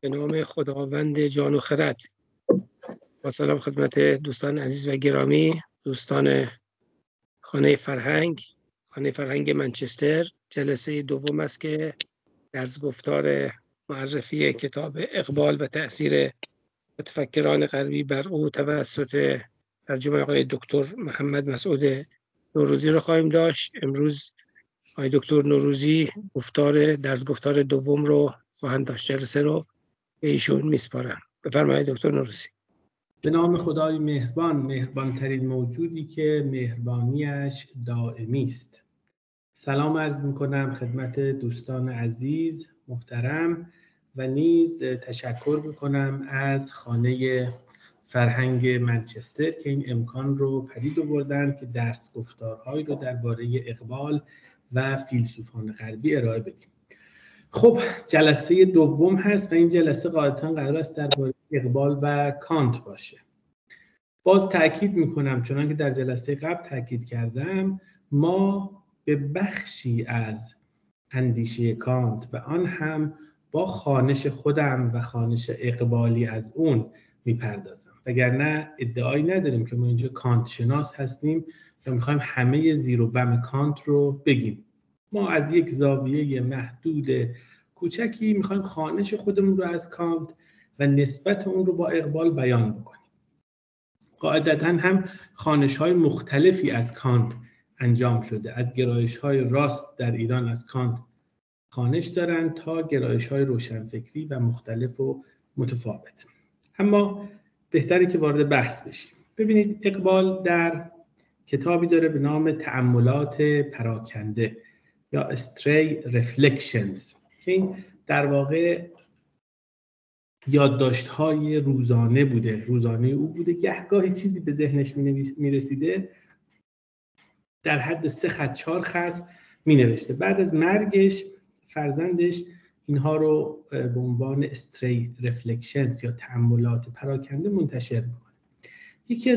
به نام خداوند جان و خرد. با سلام خدمت دوستان عزیز و گرامی، دوستان خانه فرهنگ منچستر. جلسه دوم است که درس گفتار معرفی کتاب اقبال و تأثیر متفکران غربی بر او توسط ترجمه آقای دکتر محمد مسعود نوروزی رو خواهیم داشت. امروز آقای دکتر نوروزی درس گفتار دوم رو خواهند داشت. جلسه رو به ایشون میسپارم. بفرمایید دکتر نوروزی. به نام خدای مهربانترین موجودی که مهربانیش دائمی است. سلام عرض میکنم خدمت دوستان عزیز محترم و نیز تشکر میکنم از خانه فرهنگ منچستر که این امکان رو پدید آوردن که درس گفتارهایی رو درباره اقبال و فیلسوفان غربی ارائه بدیم. خب جلسه دوم هست و این جلسه غالباً قرار است درباره اقبال و کانت باشه. باز تأکید میکنم چنان که در جلسه قبل تأکید کردم، ما به بخشی از اندیشه کانت و آن هم با خوانش خودم و خوانش اقبالی از اون میپردازم، وگرنه ادعایی نداریم که ما اینجا کانت شناس هستیم و میخوایم همه زیر و بم کانت رو بگیم. ما از یک زاویه محدود کوچکی میخوایم خوانش خودمون رو از کانت و نسبت اون رو با اقبال بیان بکنیم. قاعدتاً هم خوانش‌های مختلفی از کانت انجام شده، از گرایش‌های راست در ایران از کانت خوانش دارن تا گرایش‌های روشنفکری و مختلف و متفاوت. اما بهتره که وارد بحث بشیم. ببینید اقبال در کتابی داره به نام تأملات پراکنده یا Stray Reflections که این در واقع یادداشت‌های روزانه بوده، روزانه او بوده. گهگاهی چیزی به ذهنش می‌رسیده در حد 3 خط 4 خط می‌نوشته. بعد از مرگش فرزندش اینها رو به عنوان Stray Reflections یا تأملات پراکنده منتشر می‌کنه. یکی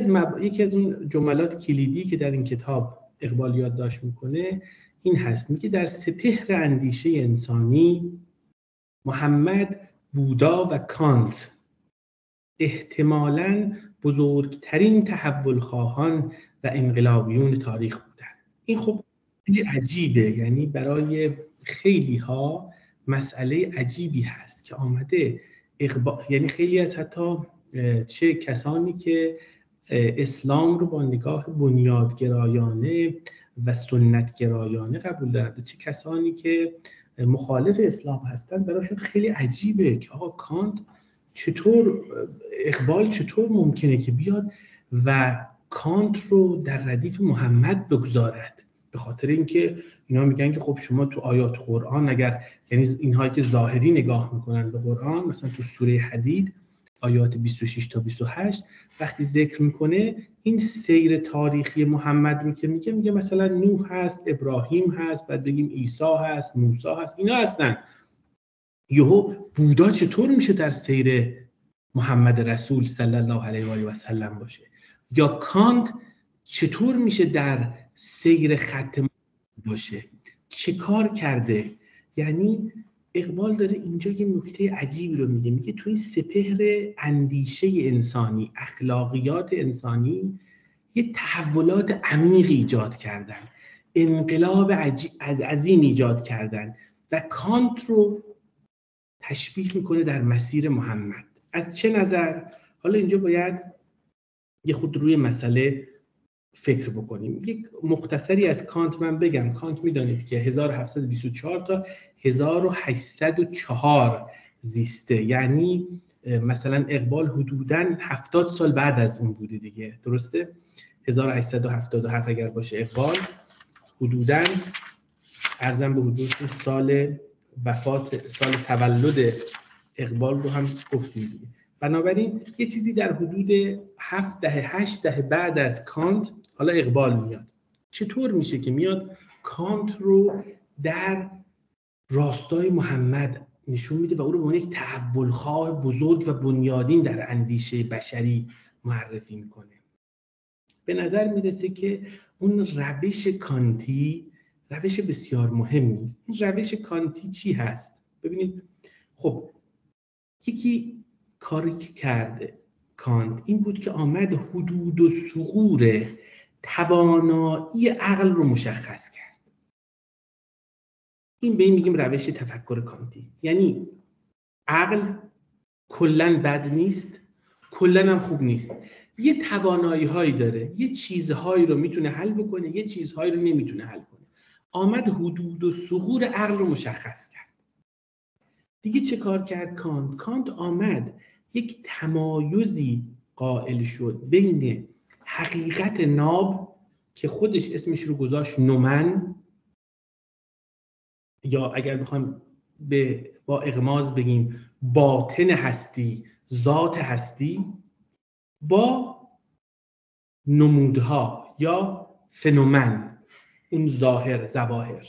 از اون جملات کلیدی که در این کتاب اقبال یادداشت می‌کنه این هست، میگه در سپهر اندیشه انسانی محمد، بودا و کانت احتمالاً بزرگترین تحولخواهان و انقلابیون تاریخ بودند. این خب خیلی عجیبه، یعنی برای خیلی ها مسئله عجیبی هست که آمده یعنی خیلی از حتی چه کسانی که اسلام رو با نگاه بنیادگرایانه و سنتگرایانه قبول دارند، چه کسانی که مخالف اسلام هستند، براشون خیلی عجیبه که آقا کانت اقبال چطور ممکنه که بیاد و کانت رو در ردیف محمد بگذارد. به خاطر اینکه اینا میگن که خب شما تو آیات قرآن اگر، یعنی اینهایی که ظاهری نگاه میکنن به قرآن، مثلا تو سوره حدید آیات 26 تا 28 وقتی ذکر میکنه این سیر تاریخی محمد رو که میگه مثلا نوح هست، ابراهیم هست، بعد بگیم عیسی هست، موسی هست، اینا هستن. یهو بودا چطور میشه در سیر محمد رسول صلی الله علیه و آله و سلم باشه؟ یا کانت چطور میشه در سیر خط باشه؟ چه کار کرده؟ یعنی اقبال داره اینجا یه نکته عجیبی رو میگه تو این سپهر اندیشه انسانی، اخلاقیات انسانی یه تحولات عمیق ایجاد کردن، انقلاب عظیم ایجاد کردن و کانت رو تشبیه میکنه در مسیر محمد. از چه نظر؟ حالا اینجا باید یه خود روی مسئله فکر بکنیم. یک مختصری از کانت من بگم. کانت میدانید که 1724 تا 1804 زیسته، یعنی مثلا اقبال حدوداً 70 سال بعد از اون بوده دیگه، درسته؟ 1877 اگر باشه اقبال، حدوداً ارزم به حدود سال وفات، سال تولد اقبال رو هم گفتیم دیگه. بنابراین یه چیزی در حدود 7 دهه 8 دهه بعد از کانت حالا اقبال میاد. چطور میشه که میاد کانت رو در راستای محمد نشون میده و او رو به عنوان یک تحولخواه بزرگ و بنیادین در اندیشه بشری معرفی میکنه؟ به نظر میرسه که اون روش کانتی روش بسیار مهمی است. این روش کانتی چی هست؟ ببینید خب یکی کاری که کرده کانت این بود که آمد حدود و ثغور توانایی عقل رو مشخص کرد. این به این میگیم روش تفکر کانتی. یعنی عقل کلن بد نیست، کلن هم خوب نیست، یه توانایی هایی داره، یه چیزهایی رو میتونه حل بکنه، یه چیزهایی رو نمیتونه حل کنه. آمد حدود و ثغور عقل رو مشخص کرد. دیگه چه کار کرد کانت؟ کانت آمد یک تمایزی قائل شد بین حقیقت ناب که خودش اسمش رو گذاشت نومن، یا اگر بخوایم با اغماض بگیم باطن هستی، ذات هستی، با نمودها یا فنومن، اون ظاهر، ظواهر.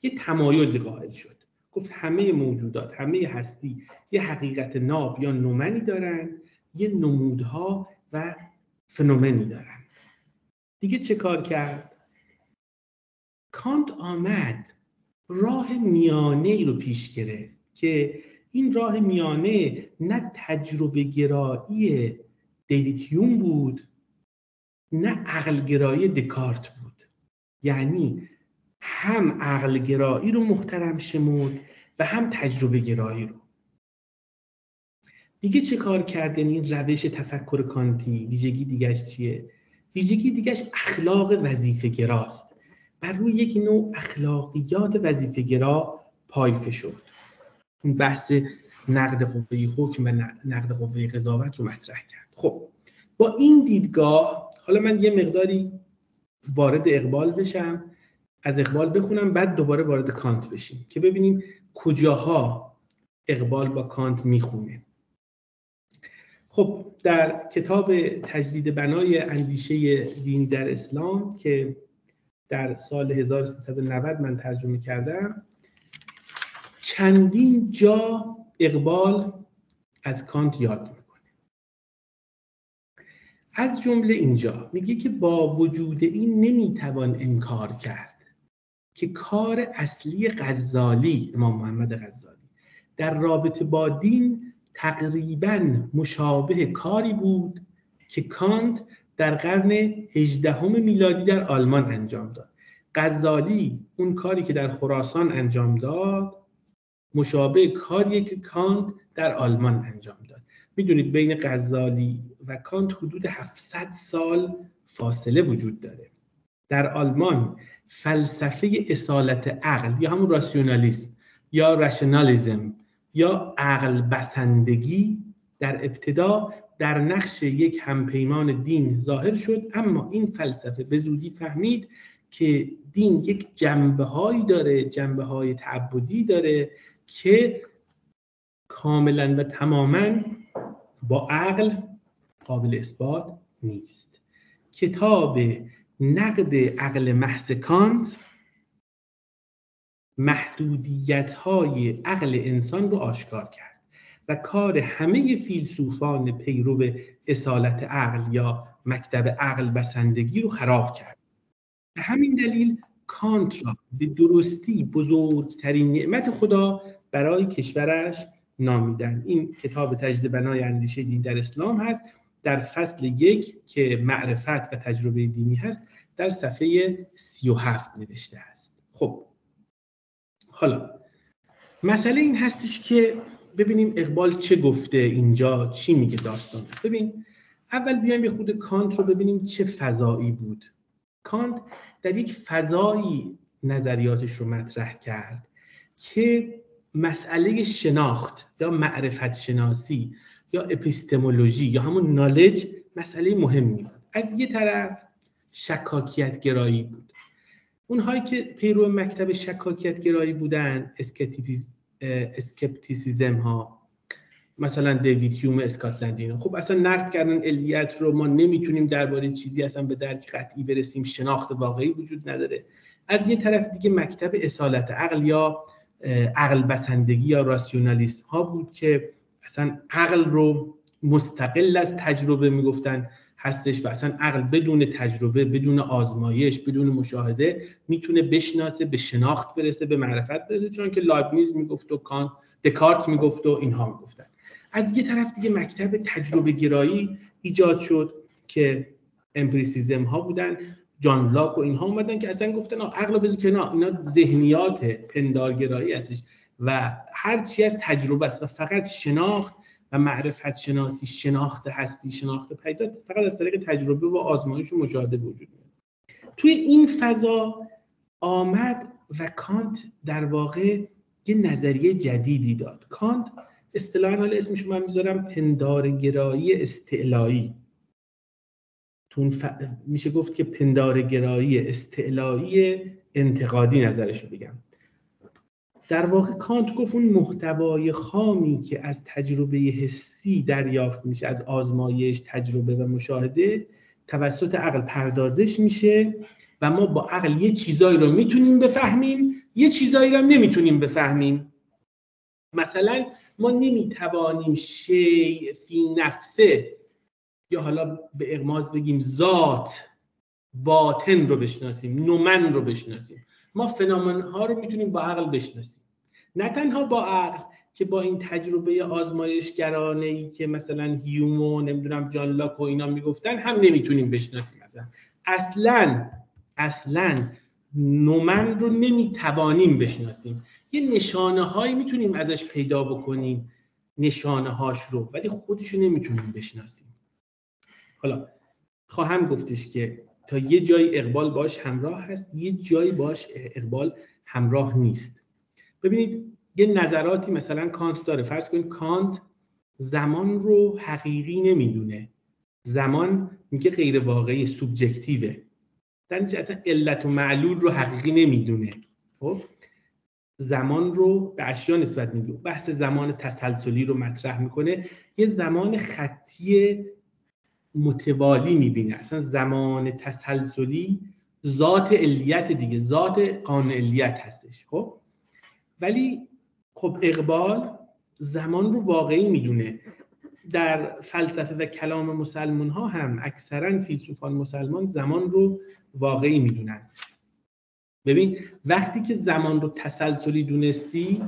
یه تمایزی قائل شد. گفت همه موجودات، همه هستی یه حقیقت ناب یا نومنی دارن، یه نمودها و فنومنی دارن. دیگه چه کار کرد؟ کانت آمد راه میانه ای رو پیش گرفت که این راه میانه نه تجربه گرایی دیوید هیوم بود، نه عقل گرایی دکارت بود. یعنی هم عقل گرایی رو محترم شمرد و هم تجربه گرایی رو. دیگه چه کار کرد؟ یعنی این روش تفکر کانتی ویژگی دیگهش چیه؟ ویژگی دیگهش اخلاق وظیفه گراست. بر روی یک نوع اخلاقیات وظیفه گرا پای فشرد. این بحث نقد قوه حکم و نقد قوه قضاوت رو مطرح کرد. خب با این دیدگاه حالا من یه مقداری وارد اقبال بشم، از اقبال بخونم، بعد دوباره وارد کانت بشیم که ببینیم کجاها اقبال با کانت میخونه. خب در کتاب تجدید بنای اندیشه دینی در اسلام که در سال 1390 من ترجمه کردم، چندین جا اقبال از کانت یاد میکنه. از جمله اینجا میگه که با وجود این نمیتوان انکار کرد که کار اصلی غزالی، امام محمد غزالی، در رابطه با دین تقریباً مشابه کاری بود که کانت در قرن 18 میلادی در آلمان انجام داد. غزالی اون کاری که در خراسان انجام داد مشابه کاریه که کانت در آلمان انجام داد. میدونید بین غزالی و کانت حدود 700 سال فاصله وجود داره. در آلمان فلسفه اصالت عقل یا همون راسیونالیسم یا رشنالیزم یا عقل بسندگی در ابتدا در نقش یک همپیمان دین ظاهر شد، اما این فلسفه به زودی فهمید که دین یک جنبه‌هایی داره، جنبه‌های تعبدی داره که کاملا و تماما با عقل قابل اثبات نیست. کتاب نقد عقل محض کانت محدودیت‌های عقل انسان رو آشکار کرد و کار همه فیلسوفان پیرو اصالت عقل یا مکتب عقل بسندگی رو خراب کرد. به همین دلیل کانت را به درستی بزرگترین نعمت خدا برای کشورش نامیدن. این کتاب تجدید بنای اندیشه دین در اسلام هست. در فصل 1 که معرفت و تجربه دینی هست در صفحه 37 نوشته است. خب حالا مسئله این هستش که ببینیم اقبال چه گفته اینجا، چی میگه داستان. ببین اول بیایم یه خود کانت رو ببینیم چه فضایی بود. کانت در یک فضایی نظریاتش رو مطرح کرد که مسئله شناخت یا معرفت شناسی یا اپیستمولوژی یا همون نالج مسئله مهمی بود. از یه طرف شکاکیت گرایی بود. اونهایی که پیرو مکتب شکاکیت گرایی بودن، اسکپتیسیزم ها، مثلا دیوید هیوم اسکاتلندی، خب اصلا نقد کردن علیت رو، ما نمیتونیم درباره چیزی اصلا به درک قطعی برسیم، شناخت واقعی وجود نداره. از یه طرف دیگه مکتب اصالت عقل یا عقل بسندگی یا راسیونالیسم ها بود که اصلا عقل رو مستقل از تجربه میگفتن هستش و اصلا عقل بدون تجربه، بدون آزمایش، بدون مشاهده میتونه بشناسه، به شناخت برسه، به معرفت برسه، چون که لایبنیز میگفت و کانت دکارت میگفت و اینها میگفتن. از یه طرف دیگه مکتب تجربه گرایی ایجاد شد که امپریسیزم ها بودن، جان لاک و اینها اومدن که اصلا گفتن عقل بذار کنار، اینا ذهنیات پندارگرایی هستش و هر چی از تجربه است و فقط شناخت و معرفت شناسی، شناخت هستی، شناخت پیدات فقط از طریق تجربه و آزمایش و مشاهده وجود میاد. توی این فضا آمد و کانت در واقع یه نظریه جدیدی داد. کانت اصطلاحاً حالا اسمش من میذارم پندارگرایی استعلایی. میشه گفت که پندارگرایی استعلایی انتقادی نظرشو بگم. در واقع کانت گفت اون محتوای خامی که از تجربه حسی دریافت میشه، از آزمایش، تجربه و مشاهده، توسط عقل پردازش میشه و ما با عقل یه چیزایی رو میتونیم بفهمیم، یه چیزایی رو هم نمیتونیم بفهمیم. مثلا ما نمیتوانیم شیء فی نفسه یا حالا به اغماض بگیم ذات باطن رو بشناسیم، نومن رو بشناسیم. ما فنومن ها رو میتونیم با عقل بشناسیم. نه تنها با عقل که با این تجربه آزمایشگرانه‌ای که مثلا هیوم و نمیدونم جان لاک و اینا میگفتن هم نمیتونیم بشناسیم. اصلا نومن رو نمیتوانیم بشناسیم. یه نشانه هایی میتونیم ازش پیدا بکنیم، نشانه هاش رو، ولی خودش رو نمیتونیم بشناسیم. حالا خواهم گفتش که تا یه جای اقبال باش همراه هست، یه جایی باش اقبال همراه نیست. ببینید یه نظراتی مثلا کانت داره. فرض کنید کانت زمان رو حقیقی نمیدونه، زمان میگه غیر واقعی، سوبجکتیوه، در نتیجه اصلا علت و معلول رو حقیقی نمیدونه. خب زمان رو به اشیا نسبت میده، بحث زمان تسلسلی رو مطرح میکنه، یه زمان خطی متوالی میبینه. اصلا زمان تسلسلی ذات علیت دیگه، ذات قانون علیت هستش. خب ولی خب اقبال زمان رو واقعی میدونه. در فلسفه و کلام مسلمان ها هم اکثرا فیلسوفان مسلمان زمان رو واقعی میدونن. ببین وقتی که زمان رو تسلسلی دونستی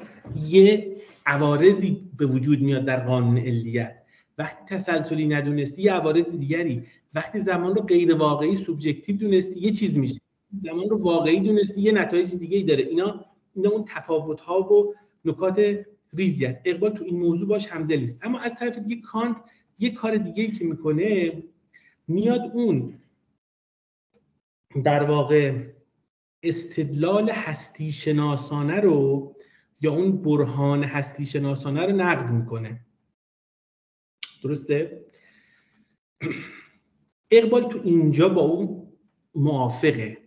یه عوارضی به وجود میاد در قانون علیت. وقتی تسلسلی ندونستی یه عوارض دیگری. وقتی زمان رو غیر واقعی سوبژکتیو دونستی یه چیز میشه، زمان رو واقعی دونستی یه نتایج دیگه‌ای داره. اینا اون تفاوت‌ها و نکات ریزی است. اقبال تو این موضوع باش همدل نیست. اما از طرف دیگه کانت یه کار دیگه‌ای که میکنه، میاد اون در واقع استدلال هستی شناسانه رو یا اون برهان هستی شناسانه رو نقد میکنه. درسته؟ اقبال تو اینجا با اون موافقه،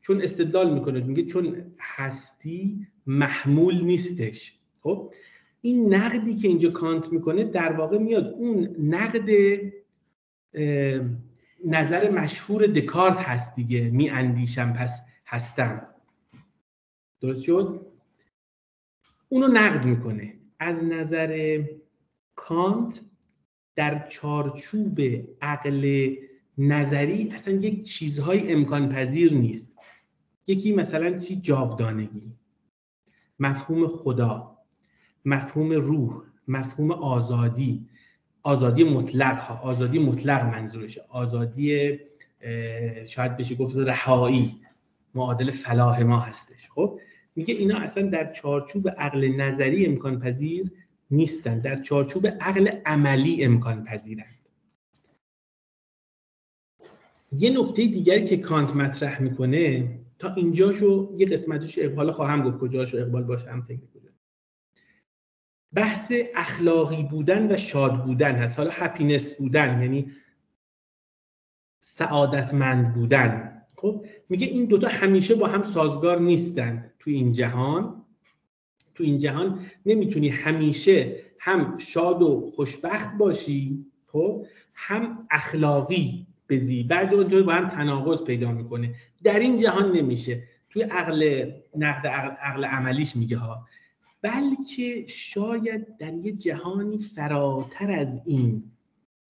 چون استدلال میکنه، میگه چون هستی محمول نیستش. خب این نقدی که اینجا کانت میکنه در واقع میاد اون نقد نظر مشهور دکارت هست دیگه، می اندیشم پس هستم. درست شد؟ اونو نقد میکنه. از نظر کانت در چارچوب عقل نظری اصلا یک چیزهای امکان پذیر نیست. یکی مثلا چی؟ جاودانگی، مفهوم خدا، مفهوم روح، مفهوم آزادی، آزادی مطلق ها، آزادی مطلق منظورشه، آزادی شاید بشه گفت رهایی، معادل فلاح ما هستش. خب میگه اینا اصلا در چارچوب عقل نظری امکان پذیر نیستن، در چارچوب عقل عملی امکان پذیرند. یه نکته دیگری که کانت مطرح میکنه، تا اینجاشو یه قسمتش اقبال خواهم گفت، کجاشو اقبال باشه هم فکر کنم، بحث اخلاقی بودن و شاد بودن هست. حالا هپینس بودن یعنی سعادتمند بودن. خب میگه این دوتا همیشه با هم سازگار نیستن تو این جهان. تو این جهان نمیتونی همیشه هم شاد و خوشبخت باشی خب هم اخلاقی بزی. بعضی اونجا با هم تناقض پیدا میکنه. در این جهان نمیشه. توی نقد عقل عملیش میگه ها، بلکه شاید در یه جهانی فراتر از این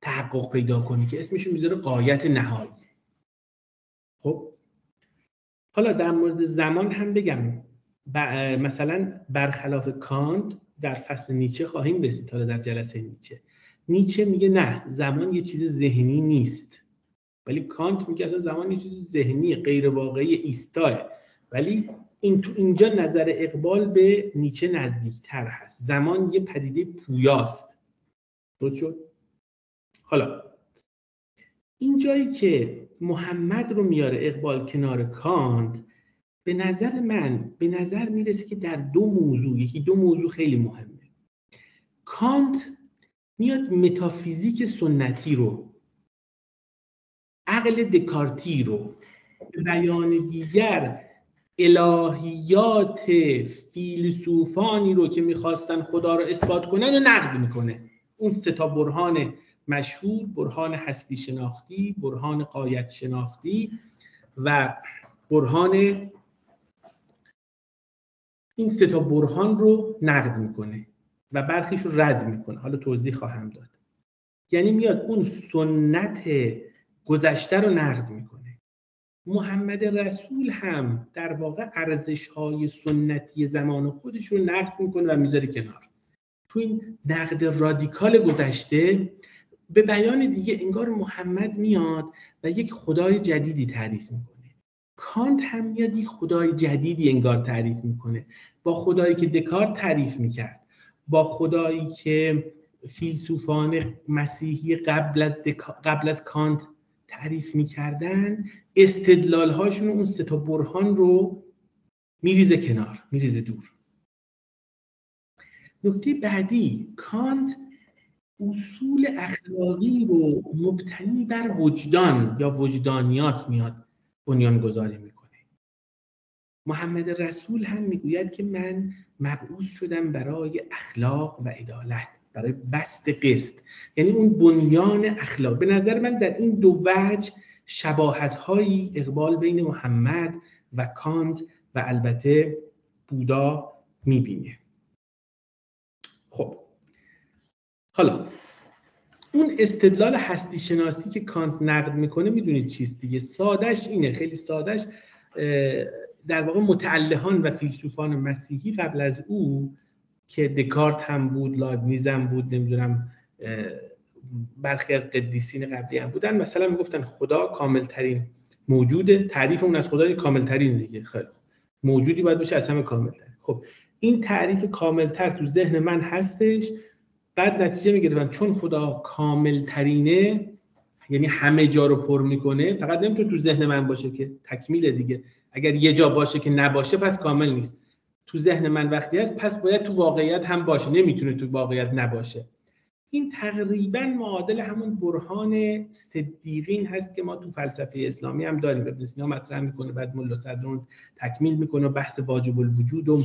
تحقق پیدا کنی که اسمشو میذاره غایت نهایی. خب حالا در مورد زمان هم بگم، مثلا برخلاف کانت در فصل نیچه خواهیم رسید حالا در جلسه نیچه میگه نه، زمان یه چیز ذهنی نیست، ولی کانت میگه اصلا زمان یه چیز ذهنی غیر واقعی ایستاه. ولی تو اینجا نظر اقبال به نیچه نزدیکتر هست. زمان یه پدیده پویاست. درست شد؟ حالا این جایی که محمد رو میاره اقبال کنار کانت، به نظر میرسه که در دو موضوع خیلی مهمه. کانت میاد متافیزیک سنتی رو، عقل دکارتی رو، به بیان دیگر الهیات فیلسوفانی رو که میخواستن خدا رو اثبات کنن و نقد میکنه. اون سه تا برهان مشهور، برهان هستی شناختی، برهان غایت شناختی و برهان، این سه تا برهان رو نقد میکنه و برخیش رو رد میکنه. حالا توضیح خواهم داد. یعنی میاد اون سنت گذشته رو نقد میکنه. محمد رسول هم در واقع ارزش‌های سنتی زمان خودش رو نقد میکنه و میذاره کنار. تو این نقد رادیکال گذشته به بیان دیگه انگار محمد میاد و یک خدای جدیدی تعریف میکنه. کانت هم میاد یک خدای جدیدی انگار تعریف میکنه، با خدایی که دکارت تعریف میکرد، با خدایی که فیلسوفان مسیحی قبل از کانت تعریف میکردن. استدلال هاشون اون سه تا برهان رو میریزه کنار، میریزه دور. نکته بعدی، کانت اصول اخلاقی رو مبتنی بر وجدان یا وجدانیات میاد بنیان گذاری میکنه. محمد رسول هم میگوید که من مبعوث شدم برای اخلاق و عدالت، برای بسط قسط، یعنی اون بنیان اخلاق. به نظر من در این دو وجه شباهت‌هایی اقبال بین محمد و کانت و البته بودا میبینه. خب حالا اون استدلال هستی شناسی که کانت نقد میکنه میدونید چیست دیگه؟ سادش اینه، خیلی سادش، در واقع متعلهان و فیلسوفان مسیحی قبل از او که دکارت هم بود، لایبنیز هم بود، نمیدونم برخی از قدیسین قبلی هم بودن، مثلا میگفتن خدا کاملترین موجوده، تعریف اون از خدا کاملترین دیگه، خیلی موجودی باید باشه از همه کاملتر. خب این تعریف کاملتر تو ذهن من هستش، بعد نتیجه میگیرم چون خدا کاملترینه، یعنی همه جا رو پر میکنه، فقط نمیتونه تو ذهن من باشه که تکمیله دیگه. اگر یه جا باشه که نباشه پس کامل نیست. تو ذهن من وقتی هست پس باید تو واقعیت هم باشه، نمیتونه تو واقعیت نباشه. این تقریبا معادل همون برهان صدیقین هست که ما تو فلسفه اسلامی هم داریم. ابن سینا مطرح میکنه، بعد ملا صدرون تکمیل میکنه و بحث واجب الوجود و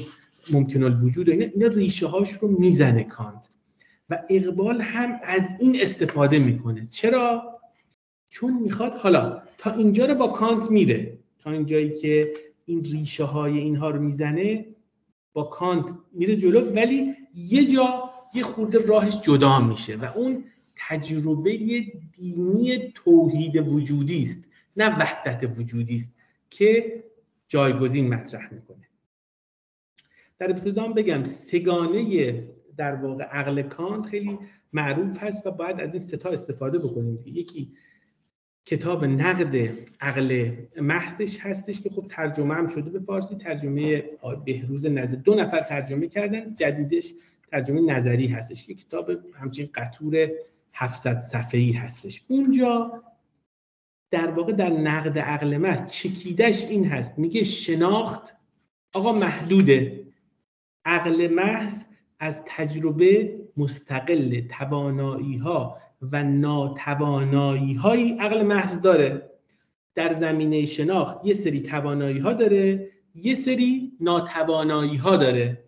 ممکن الوجود و اینا ریشه هاش رو میزنه کانت و اقبال هم از این استفاده میکنه. چرا؟ چون میخواد حالا تا اینجا رو با کانت میره، تا اینجایی که این ریشه های اینها رو میزنه با کانت میره جلو، ولی یه جا یه خورده راهش جدا میشه و اون تجربه دینی توحید وجودی است، نه وحدت وجودی است که جایگزین مطرح میکنه. در ابتدا بگم سگانه در واقع عقل کانت خیلی معروف هست و باید از این سه تا استفاده بکنیم. یکی کتاب نقد عقل محضش هستش که خب ترجمه هم شده به فارسی، ترجمه بهروز نظری، 2 نفر ترجمه کردن، جدیدش ترجمه نظری هستش که کتاب همچین قطور 700 صفحه‌ای هستش. اونجا در واقع در نقد عقل محض چکیدش این هست، میگه شناخت آقا محدوده، عقل محض از تجربه مستقل توانایی‌ها و ناتوانایی‌های عقل محض داره. در زمینه شناخت یه سری توانایی‌ها داره، یه سری ناتوانایی‌ها داره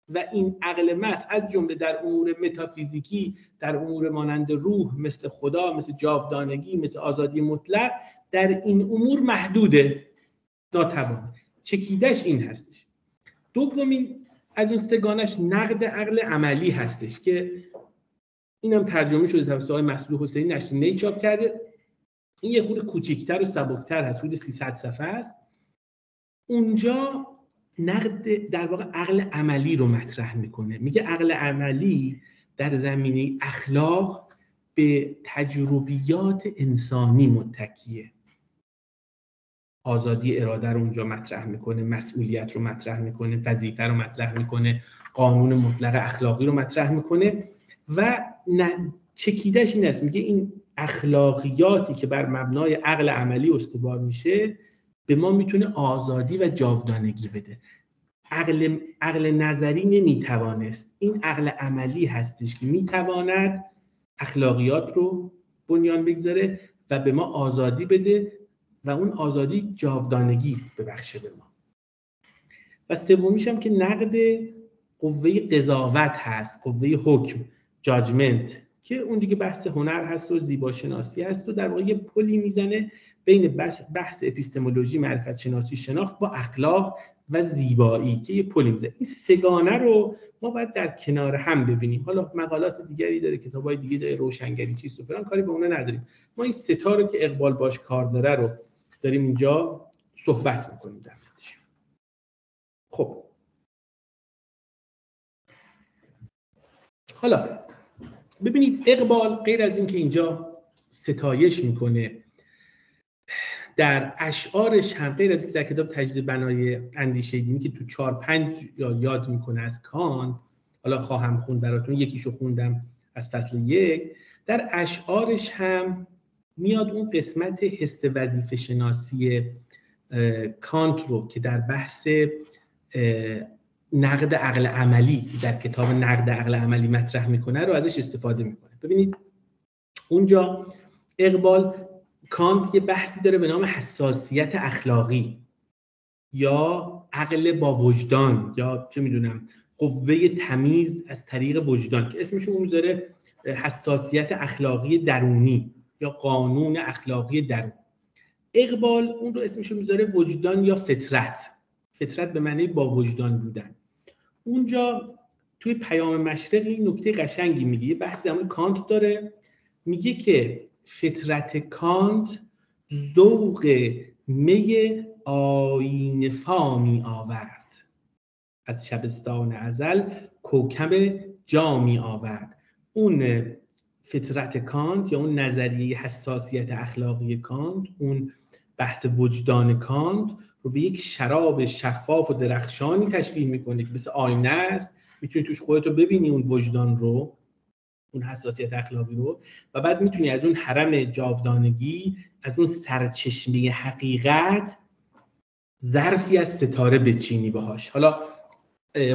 و این عقل محض از جمله در امور متافیزیکی، در امور مانند روح، مثل خدا، مثل جاودانگی، مثل آزادی مطلق، در این امور محدوده، ناتوان. چکیدش این هستش. دومین از اون سگانش نقد عقل عملی هستش که اینم ترجمه شده توسط آقای مسعود حسینی، نشریه چاپ کرده. این یه خورده کوچیک‌تر و سبک‌تر هست، حدود 300 صفحه است. اونجا نقد در واقع عقل عملی رو مطرح میکنه. میگه عقل عملی در زمینه اخلاق به تجربیات انسانی متکیه. آزادی اراده رو اونجا مطرح میکنه، مسئولیت رو مطرح میکنه، وظیفه رو مطرح میکنه، قانون مطلق اخلاقی رو مطرح میکنه و چکیدش این است، میگه این اخلاقیاتی که بر مبنای عقل عملی استوار میشه به ما میتونه آزادی و جاودانگی بده. عقل نظری نمیتوانست، این عقل عملی هستش که میتواند اخلاقیات رو بنیان بگذاره و به ما آزادی بده و اون آزادی جاودانگی ببخشه به ما. و سومیش هم که نقد قوه قضاوت هست، قوه حکم، جاجمنت، که اون دیگه بحث هنر هست و زیباشناسی هست و در واقع یه پلی میزنه بین بحث اپیستمولوژی، معرفت شناسی، شناخت با اخلاق و زیبایی که یه پلی میزنه. این سگانه رو ما باید در کنار هم ببینیم. حالا مقالات دیگری داره، کتابای دیگه داره، روشنگری چیست و فلان، کاری به اون نداریم. ما این سه تا رو که اقبال باش کار داره رو داریم اینجا صحبت میکنیم در موردش. خب حالا ببینید، اقبال غیر از این که اینجا ستایش میکنه در اشعارش، هم غیر از این که در کتاب تجدید بنای اندیشه دینی که تو 4-5 یاد میکنه از کانت، حالا خواهم خوند براتون، یکیشو خوندم از فصل 1، در اشعارش هم میاد اون قسمت حس وظیفه شناسی کانت رو که در بحث نقد عقل عملی در کتاب نقد عقل عملی مطرح میکنه رو ازش استفاده میکنه. ببینید اونجا اقبال، کانت یه بحثی داره به نام حساسیت اخلاقی یا عقل با وجدان یا چه میدونم قوه تمیز از طریق وجدان، که اسمش رو میذاره حساسیت اخلاقی درونی یا قانون اخلاقی درون. اقبال اون رو اسمش رو میذاره وجدان یا فطرت. فطرت به معنی با وجدان بودن. اونجا توی پیام مشرق این نکته قشنگی میگه، یه بحث در مورد کانت داره، میگه که فطرت کانت ذوق می آیین فا می آورد، از شبستان ازل کوکب جا می آورد. اون فطرت کانت یا اون نظریه حساسیت اخلاقی کانت، اون بحث وجدان کانت رو به یک شراب شفاف و درخشانی تشبیه میکنه که مثل آینه است، میتونی توش خودتو ببینی، اون وجدان رو، اون حساسیت اخلاقی رو، و بعد میتونی از اون حرم جاودانگی، از اون سرچشمه حقیقت ظرفی از ستاره بچینی باهاش. حالا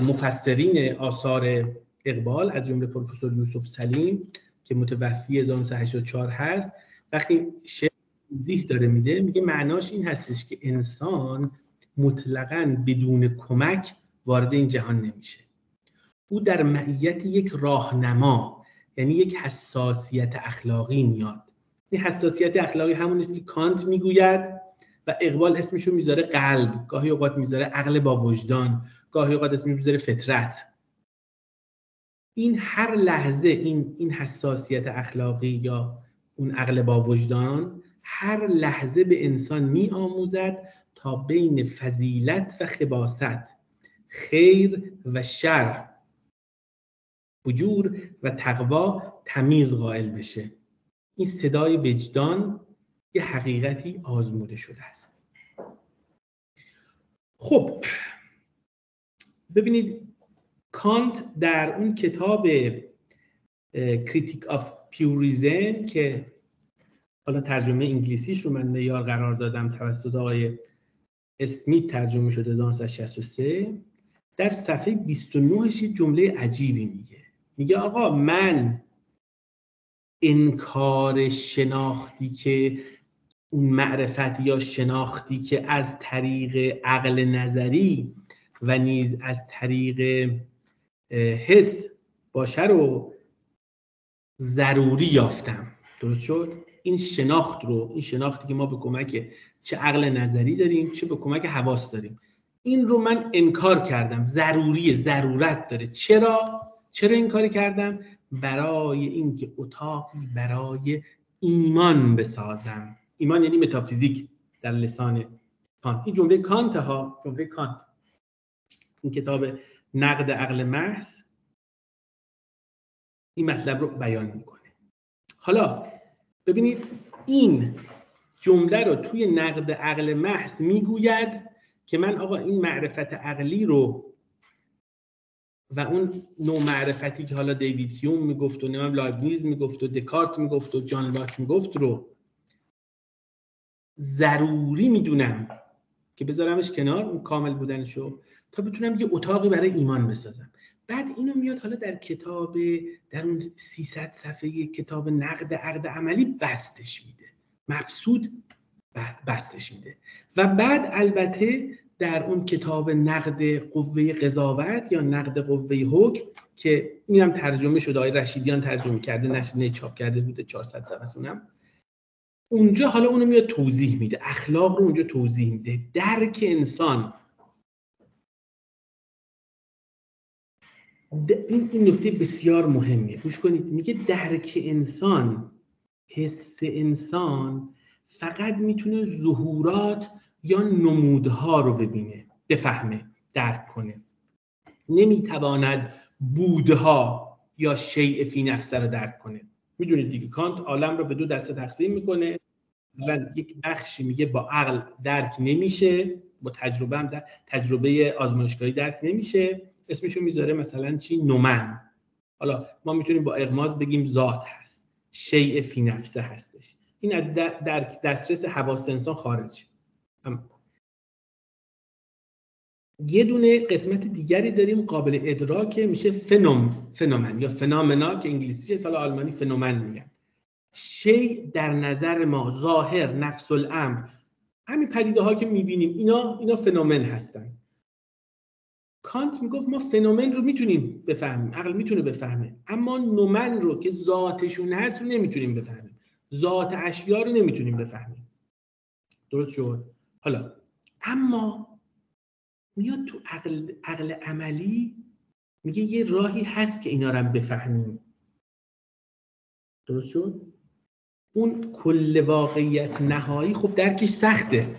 مفسرین آثار اقبال از جمله پروفسور یوسف سلیم که متوفی 1984 هست، وقتی شعر توضیح داره میده، میگه معناش این هستش که انسان مطلقاً بدون کمک وارد این جهان نمیشه. او در معیت یک راهنما، یعنی یک حساسیت اخلاقی میاد. این حساسیت اخلاقی همون است که کانت میگوید و اقبال اسمشو میذاره قلب، گاهی اوقات میذاره عقل با وجدان، گاهی اوقات اسمش میذاره فطرت. این هر لحظه این حساسیت اخلاقی یا اون عقل با وجدان هر لحظه به انسان میآموزد تا بین فضیلت و خباثت، خیر و شر، فجور و تقوا تمیز قائل بشه. این صدای وجدان یه حقیقتی آزموده شده است. خب ببینید کانت در اون کتاب کریتیک آف پیوریزم که حالا ترجمه انگلیسیش رو من معیار قرار دادم توسط آقای اسمیت ترجمه شده 1963، در صفحه 29 یه جمله عجیبی میگه آقا من انکار شناختی که اون معرفت یا شناختی که از طریق عقل نظری و نیز از طریق حس باشه رو ضروری یافتم. درست شد؟ این شناختی که ما به کمک چه عقل نظری داریم چه به کمک حواس داریم، این رو من انکار کردم. ضرورت داره. چرا این کاری کردم؟ برای اینکه اتاقی برای ایمان بسازم. ایمان یعنی متافیزیک در لسان کانت. این جمله کانت ها، جمله کانت. این کتاب نقد عقل محض این مطلب رو بیان میکنه. حالا ببینید این جمله رو توی نقد عقل محض میگوید که من آقا این معرفت عقلی رو و اون نوع معرفتی که حالا دیوید هیوم میگفت و لایبنیز میگفت و دکارت میگفت و جان لاک میگفت رو ضروری میدونم که بذارمش کنار اون کامل بودنشو تا بتونم یه اتاقی برای ایمان بسازم. بعد اینو میاد حالا در کتاب، در اون 300 صفحه کتاب نقد عقد عملی بستش میده، مبسوط بستش میده. و بعد البته در اون کتاب نقد قوه قضاوت یا نقد قوه حکم که اینم ترجمه شده، آقای رشیدیان ترجمه کرده، نشر چاپ کرده بوده، 400 صفحه اونم، اونجا حالا اونو میاد توضیح میده، اخلاق رو اونجا توضیح میده. درک انسان، این نکته بسیار مهمیه، گوش کنید. میگه درک انسان، حس انسان فقط میتونه ظهورات یا نمودها رو ببینه، بفهمه، درک کنه. نمیتواند بودها یا شیء فی نفسه رو درک کنه. میدونید دیگه کانت عالم رو به دو دسته تقسیم میکنه. مثلا یک بخشی میگه با عقل درک نمیشه، با تجربه هم تجربه آزمایشگاهی درک نمیشه، اسمشو میذاره مثلا چی؟ نومن. حالا ما میتونیم با اغماض بگیم ذات هست، شیء فی نفسه هستش. این از در دسترس حواس انسان خارجه. یه دونه قسمت دیگری داریم قابل ادراک، میشه فنومن یا فنامنا که انگلیسیشه، سال آلمانی فنومن میگن. شیء در نظر ما، ظاهر، نفس الامر، همین پدیده ها که میبینیم اینا فنومن هستن. کانت میگفت ما فنومن رو میتونیم بفهمیم، عقل میتونه بفهمه، اما نومن رو که ذاتشون هست رو نمیتونیم بفهمیم، ذات اشیا رو نمیتونیم بفهمیم. درست شد؟ حالا اما میاد تو عقل عملی میگه یه راهی هست که اینا رو هم بفهمیم. درست شد؟ اون کل واقعیت نهایی خب درکش سخته.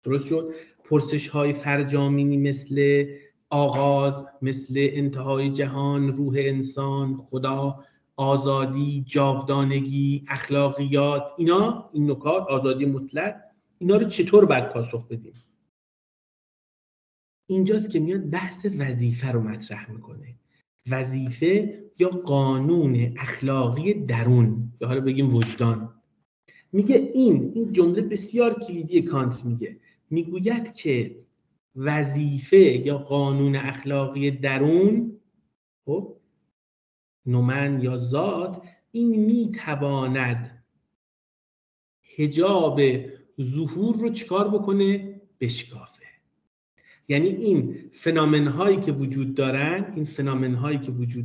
درست شد؟ پرسش های فرجامینی مثل آغاز، مثل انتهای جهان، روح انسان، خدا، آزادی، جاودانگی، اخلاقیات، این نکات، آزادی مطلق، اینا رو چطور باید پاسخ بدیم؟ اینجاست که میاد بحث وظیفه رو مطرح میکنه. وظیفه یا قانون اخلاقی درون، یا حالا بگیم وجدان. میگه این جمله بسیار کلیدی کانت میگوید که وظیفه یا قانون اخلاقی درون، خب نومن یا ذات، این میتواند حجاب ظهور رو چیکار بکنه؟ بشکافه. یعنی این فنومن هایی که وجود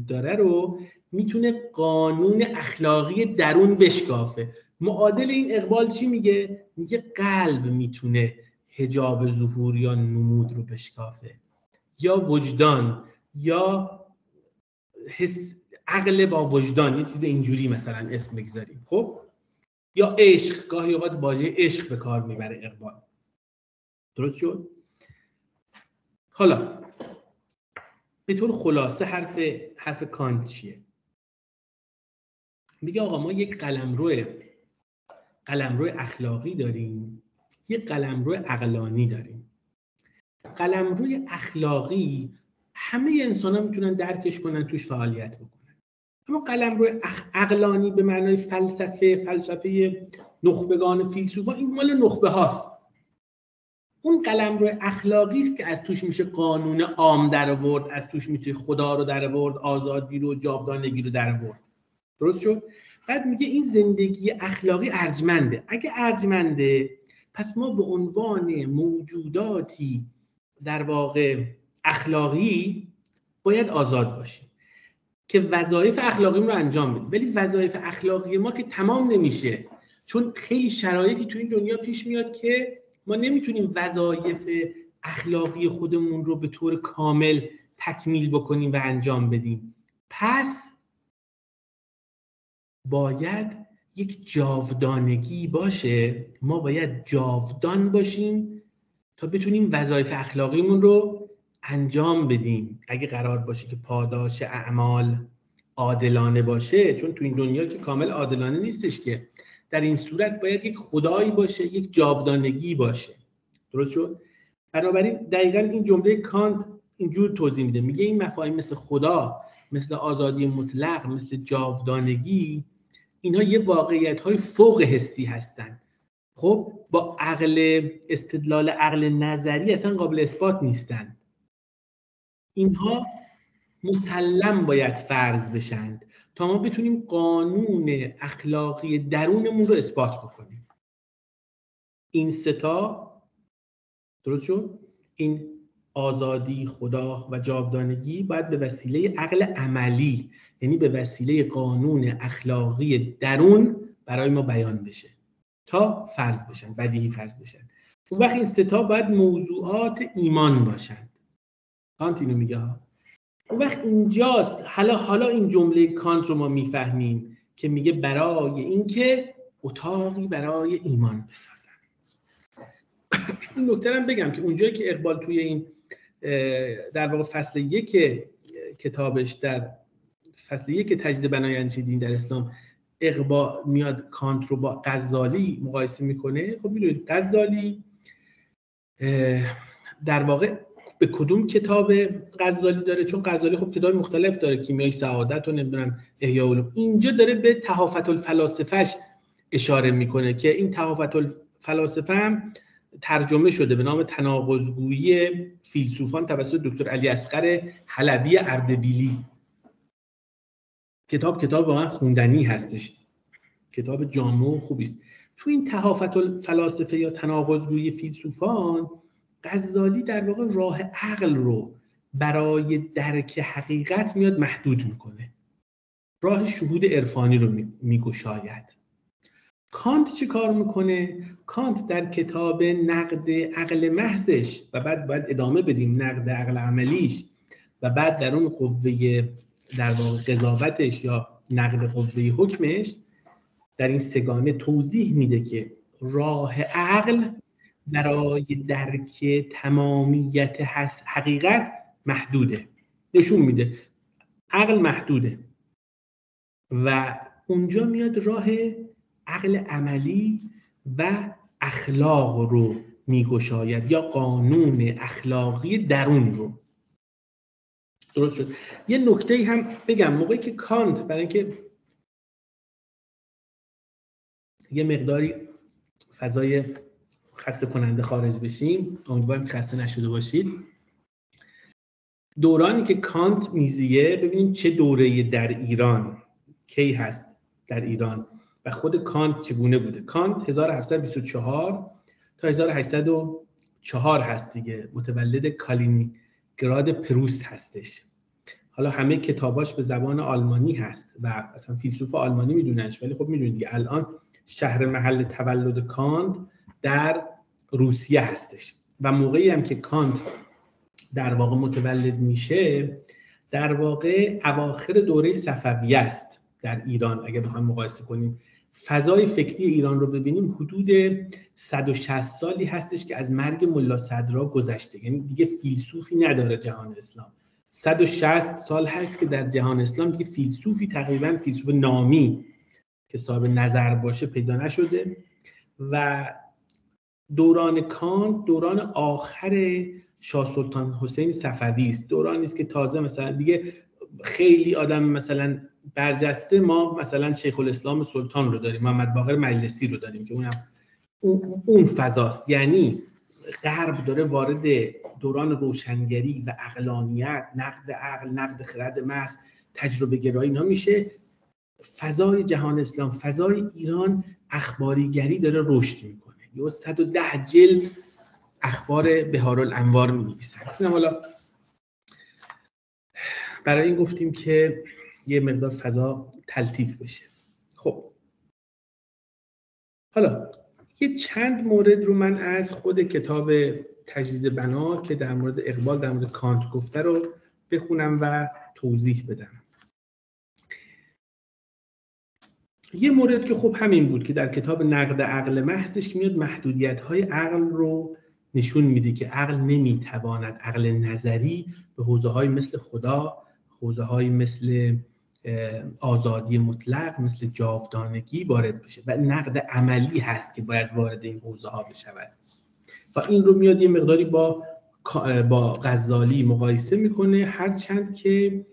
داره رو میتونه قانون اخلاقی درون بشکافه. معادل این اقبال چی میگه؟ میگه قلب میتونه حجاب ظهور یا نمود رو بشکافه، یا وجدان، یا حس، عقل با وجدان، یه چیز اینجوری مثلا اسم بگذاریم. خب یا عشق، گاهی اوقات واژه عشق به کار میبره اقبال. درست شد؟ حالا به طور خلاصه حرف کانت چیه؟ میگه آقا ما یک قلمرو اخلاقی داریم، یک قلمرو عقلانی داریم. قلمروی اخلاقی همه انسان‌ها میتونن درکش کنن، توش فعالیت بکنن. اما قلمرو عقلانی به معنای فلسفه نخبگان فیلسوفا، این مال نخبه هاست. اون قلمرو اخلاقی است که از توش میشه قانون عام در آورد، از توش میشه خدا رو در آورد، آزادی رو، جاودانگی رو در آورد. درست شد؟ بعد میگه این زندگی اخلاقی ارجمنده. اگه ارجمنده، پس ما به عنوان موجوداتی در واقع اخلاقی باید آزاد باشیم که وظایف اخلاقی رو انجام بدیم. ولی وظایف اخلاقی ما که تمام نمیشه، چون خیلی شرایطی تو این دنیا پیش میاد که ما نمیتونیم وظایف اخلاقی خودمون رو به طور کامل تکمیل بکنیم و انجام بدیم. پس باید یک جاودانگی باشه، ما باید جاودان باشیم تا بتونیم وظایف اخلاقیمون رو انجام بدیم اگه قرار باشه که پاداش اعمال عادلانه باشه، چون تو این دنیا که کامل عادلانه نیستش که، در این صورت باید یک خدایی باشه، یک جاودانگی باشه. درست شد؟ بنابراین دقیقاً این جمله کانت اینجور توضیح میده، میگه این مفاهیم مثل خدا، مثل آزادی مطلق، مثل جاودانگی، اینها یه واقعیت‌های فوق حسی هستن. خب با عقل استدلال عقل نظری اصلا قابل اثبات نیستن. اینها مسلم باید فرض بشند تا ما بتونیم قانون اخلاقی درونمون رو اثبات بکنیم. این ستا، درست شد؟ این آزادی، خدا و جاودانگی باید به وسیله عقل عملی، یعنی به وسیله قانون اخلاقی درون برای ما بیان بشه تا فرض بشن، بدیهی فرض بشن. اون وقت این ستا باید موضوعات ایمان باشن. کانت اینو میگه ها. اون وقت اینجاست حالا این جمله کانت رو ما میفهمیم که میگه برای اینکه اتاقی برای ایمان بسازن. این نکته هم بگم که اونجایی که اقبال توی این در واقع فصل 1 کتابش، در فصل 1 تجدید بنای دین در اسلام، اقبال میاد کانت رو با غزالی مقایسه میکنه. خب میدونید غزالی در واقع به کدوم کتاب غزالی داره؟ چون غزالی خب کتاب مختلف داره، کیمیای سعادت و نمیدونم احیاء علوم. اینجا داره به تحافت الفلاسفه‌اش اشاره میکنه که این تحافت الفلاسفه هم ترجمه شده به نام تناقض‌گویی فیلسوفان توسط دکتر علی اصغر حلبی اردبیلی. کتاب واقعا خوندنی هستش، کتاب جامع و خوبی است. تو این تحافت الفلاسفه یا تناقض‌گویی فیلسوفان، غزالی در واقع راه عقل رو برای درک حقیقت میاد محدود میکنه، راه شهود عرفانی رو میگشاید. کانت چه کار میکنه؟ کانت در کتاب نقد عقل محضش و بعد باید ادامه بدیم نقد عقل عملیش و بعد در اون قوه در واقع قضاوتش یا نقد قوه حکمش، در این سگانه توضیح میده که راه عقل برای درک تمامیت حقیقت محدوده. نشون میده عقل محدوده و اونجا میاد راه عقل عملی و اخلاق رو میگشاید یا قانون اخلاقی درون رو. درست شد؟ یه نکته هم بگم، موقعی که کانت، برای اینکه یه مقداری فضای خسته کننده خارج بشیم، امیدوارم که خسته نشده باشید، دورانی که کانت میزیه، ببینیم چه دوره‌ای در ایران کی هست در ایران و خود کانت چگونه بوده. کانت 1724 تا 1804 هست دیگه، متولد کالینینگراد پروست هستش. حالا همه کتاباش به زبان آلمانی هست و اصلا فیلسوف آلمانی میدوننش، ولی خب میدونید دیگه الان شهر محل تولد کانت در روسیه هستش و موقعی هم که کانت در واقع متولد میشه در واقع اواخر دوره صفویه است در ایران. اگه بخوایم مقایسه کنیم فضای فکری ایران رو ببینیم، حدود 160 سالی هستش که از مرگ ملا صدرا گذشته، یعنی دیگه فیلسوفی نداره جهان اسلام. 160 سال هست که در جهان اسلام دیگه فیلسوفی، تقریبا فیلسوف نامی که صاحب نظر باشه پیدا نشده و دوران کانت دوران آخر شاه سلطان حسین صفوی است. دورانی است که تازه مثلا دیگه خیلی آدم مثلا برجسته، ما مثلا شیخ الاسلام سلطان رو داریم، محمد باقر مجلسی رو داریم که اونم اون فضاست. یعنی غرب داره وارد دوران روشنگری و عقلانیت، نقد عقل، نقد خرد محض، تجربه گرایی اینا میشه. فضای جهان اسلام، فضای ایران اخباریگری داره رشد میکنه. یه 110 جلد اخبار بهارالانوار می‌نویسن. حالا برای این گفتیم که یه مقدار فضا تلطیف بشه. خب حالا یه چند مورد رو من از خود کتاب تجدید بنا که در مورد اقبال در مورد کانت گفته رو بخونم و توضیح بدم. یه مورد که خب همین بود که در کتاب نقد عقل محضش میاد محدودیت‌های عقل رو نشون میده که عقل نمیتواند، عقل نظری، به حوزه‌های مثل خدا، حوزه‌های مثل آزادی مطلق، مثل جاودانگی وارد بشه و نقد عملی هست که باید وارد این حوزه‌ها بشود و این رو میاد یه مقداری با غزالی مقایسه میکنه، هرچند که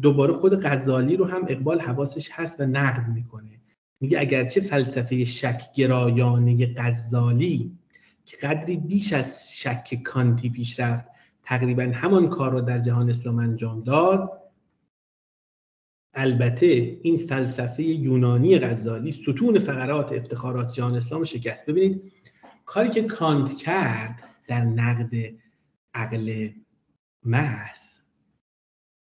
دوباره خود غزالی رو هم اقبال حواسش هست و نقد میکنه. میگه اگرچه فلسفه شک گرایانه غزالی که قدری بیش از شک کانتی پیش رفت، تقریبا همان کار رو در جهان اسلام انجام داد، البته این فلسفه یونانی غزالی ستون فقرات افتخارات جهان اسلام شکست. ببینید کاری که کانت کرد در نقد عقل محض،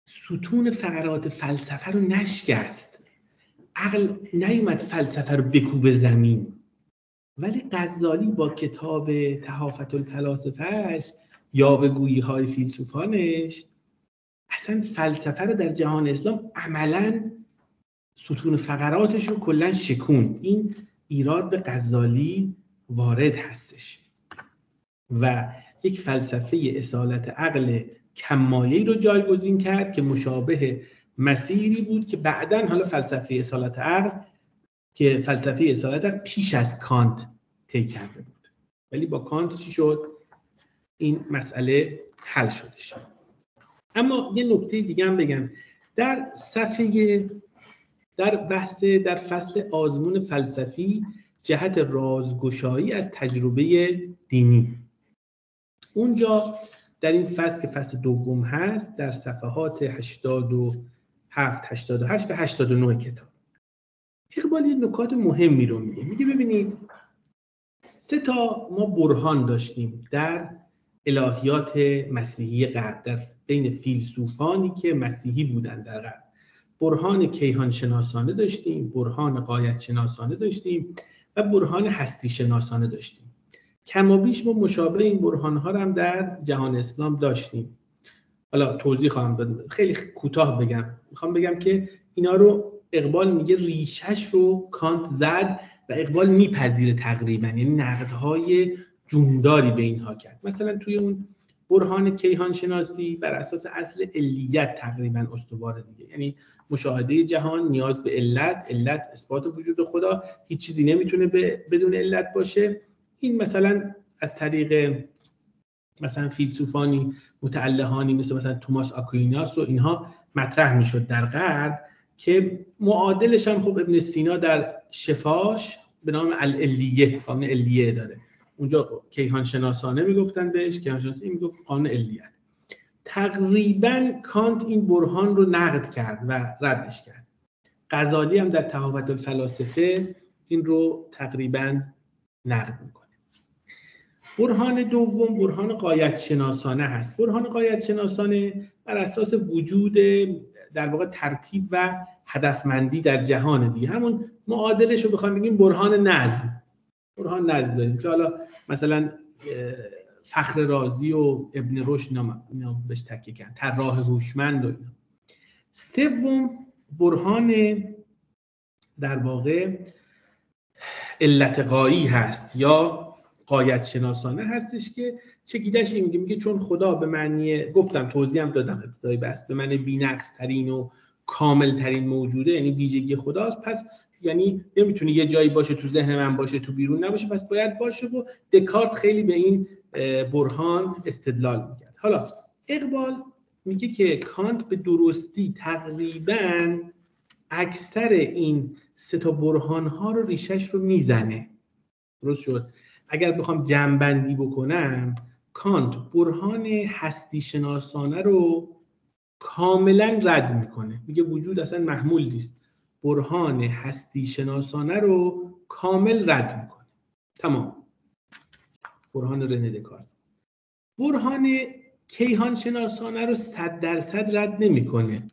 ستون فقرات فلسفه رو نشکست. عقل نیومد فلسفه رو بکوبه زمین، ولی غزالی با کتاب تحافت الفلاسفهش، یاوه‌گویی‌های فیلسوفانش، اصلا فلسفه رو در جهان اسلام عملاً ستون فقراتش رو کلاً شکوند. این ایراد به غزالی وارد هستش و یک فلسفه اصالت عقل کم‌مایه‌ای رو جایگزین کرد که مشابه مسیری بود که بعداً حالا فلسفه اصالت عقل پیش از کانت طی کرده بود، ولی با کانت چی شد؟ این مسئله حل شدش. اما یه نکته دیگه هم بگم، در فصل آزمون فلسفی جهت رازگشایی از تجربه دینی، اونجا در این فصل که فصل دوم هست، در صفحات 87 88 و 89 کتاب، اقبال یه نکات مهمی رو میگه ببینید 3 تا ما برهان داشتیم در الهیات مسیحی غرب، در بین فیلسوفانی که مسیحی بودن در غرب. برهان کیهان شناسانه داشتیم، برهان غایت شناسانه داشتیم و برهان هستی شناسانه داشتیم. کم و بیش ما مشابه این برهان ها هم در جهان اسلام داشتیم. حالا توضیح خواهم داد، خیلی کوتاه بگم. میخوام بگم که اینا رو اقبال میگه ریشش رو کانت زد و اقبال میپذیره تقریبا، یعنی نقدهای جونداری به اینها کرد. مثلا توی اون برهان کیهان شناسی بر اساس اصل علیت تقریبا استواره دیگه، یعنی مشاهده جهان نیاز به علت اثبات وجود خدا، هیچ چیزی نمیتونه بدون علت باشه. این مثلا از طریق مثلا فیلسوفانی متعلهانی مثلا توماس آکویناس و اینها مطرح میشد در غرب، که معادلش هم خب ابن سینا در شفاش به نام العلیه، قانون علیه داره. اونجا کیهان شناسانه میگفتن بهش، کیهان شناسی میگفت قانون علیه. تقریبا کانت این برهان رو نقد کرد و ردش کرد. غزالی هم در تحافت الفلاسفه این رو تقریبا نقد میکنه. برهان دوم برهان غایت شناسانه هست. برهان غایت شناسانه بر اساس وجود در واقع ترتیب و هدفمندی در جهان دیگه، همون معادلش رو بخوایم بگیم برهان نظم. برهان نظم داریم که حالا مثلا فخر رازی و ابن رشد اینا بهش تکیه کردن، طراح هوشمند و اینا. سوم برهان در واقع علت غایی هست یا غایت شناسانه هستش که چگیدش این میگه چون خدا به معنی، گفتم توضیح هم دادم ابتدای بحث، به معنی بی‌نقص ترین و کامل ترین موجوده، یعنی ویژگی خداست، پس یعنی نمیتونه یه جایی باشه تو ذهن من باشه تو بیرون نباشه، پس باید باشه. و دکارت خیلی به این برهان استدلال میکرد. حالا اقبال میگه که کانت به درستی تقریباً اکثر این 3 تا برهان ها رو ریشش رو میزنه. درست شد؟ اگر بخوام جمع‌بندی بکنم، کانت برهان هستی شناسانه رو کاملا رد میکنه، میگه وجود اصلا محمول نیست. برهان هستی شناسانه رو کامل رد میکنه. تمام. برهان رنه دکارت. برهان کیهان شناسانه رو 100% رد نمیکنه،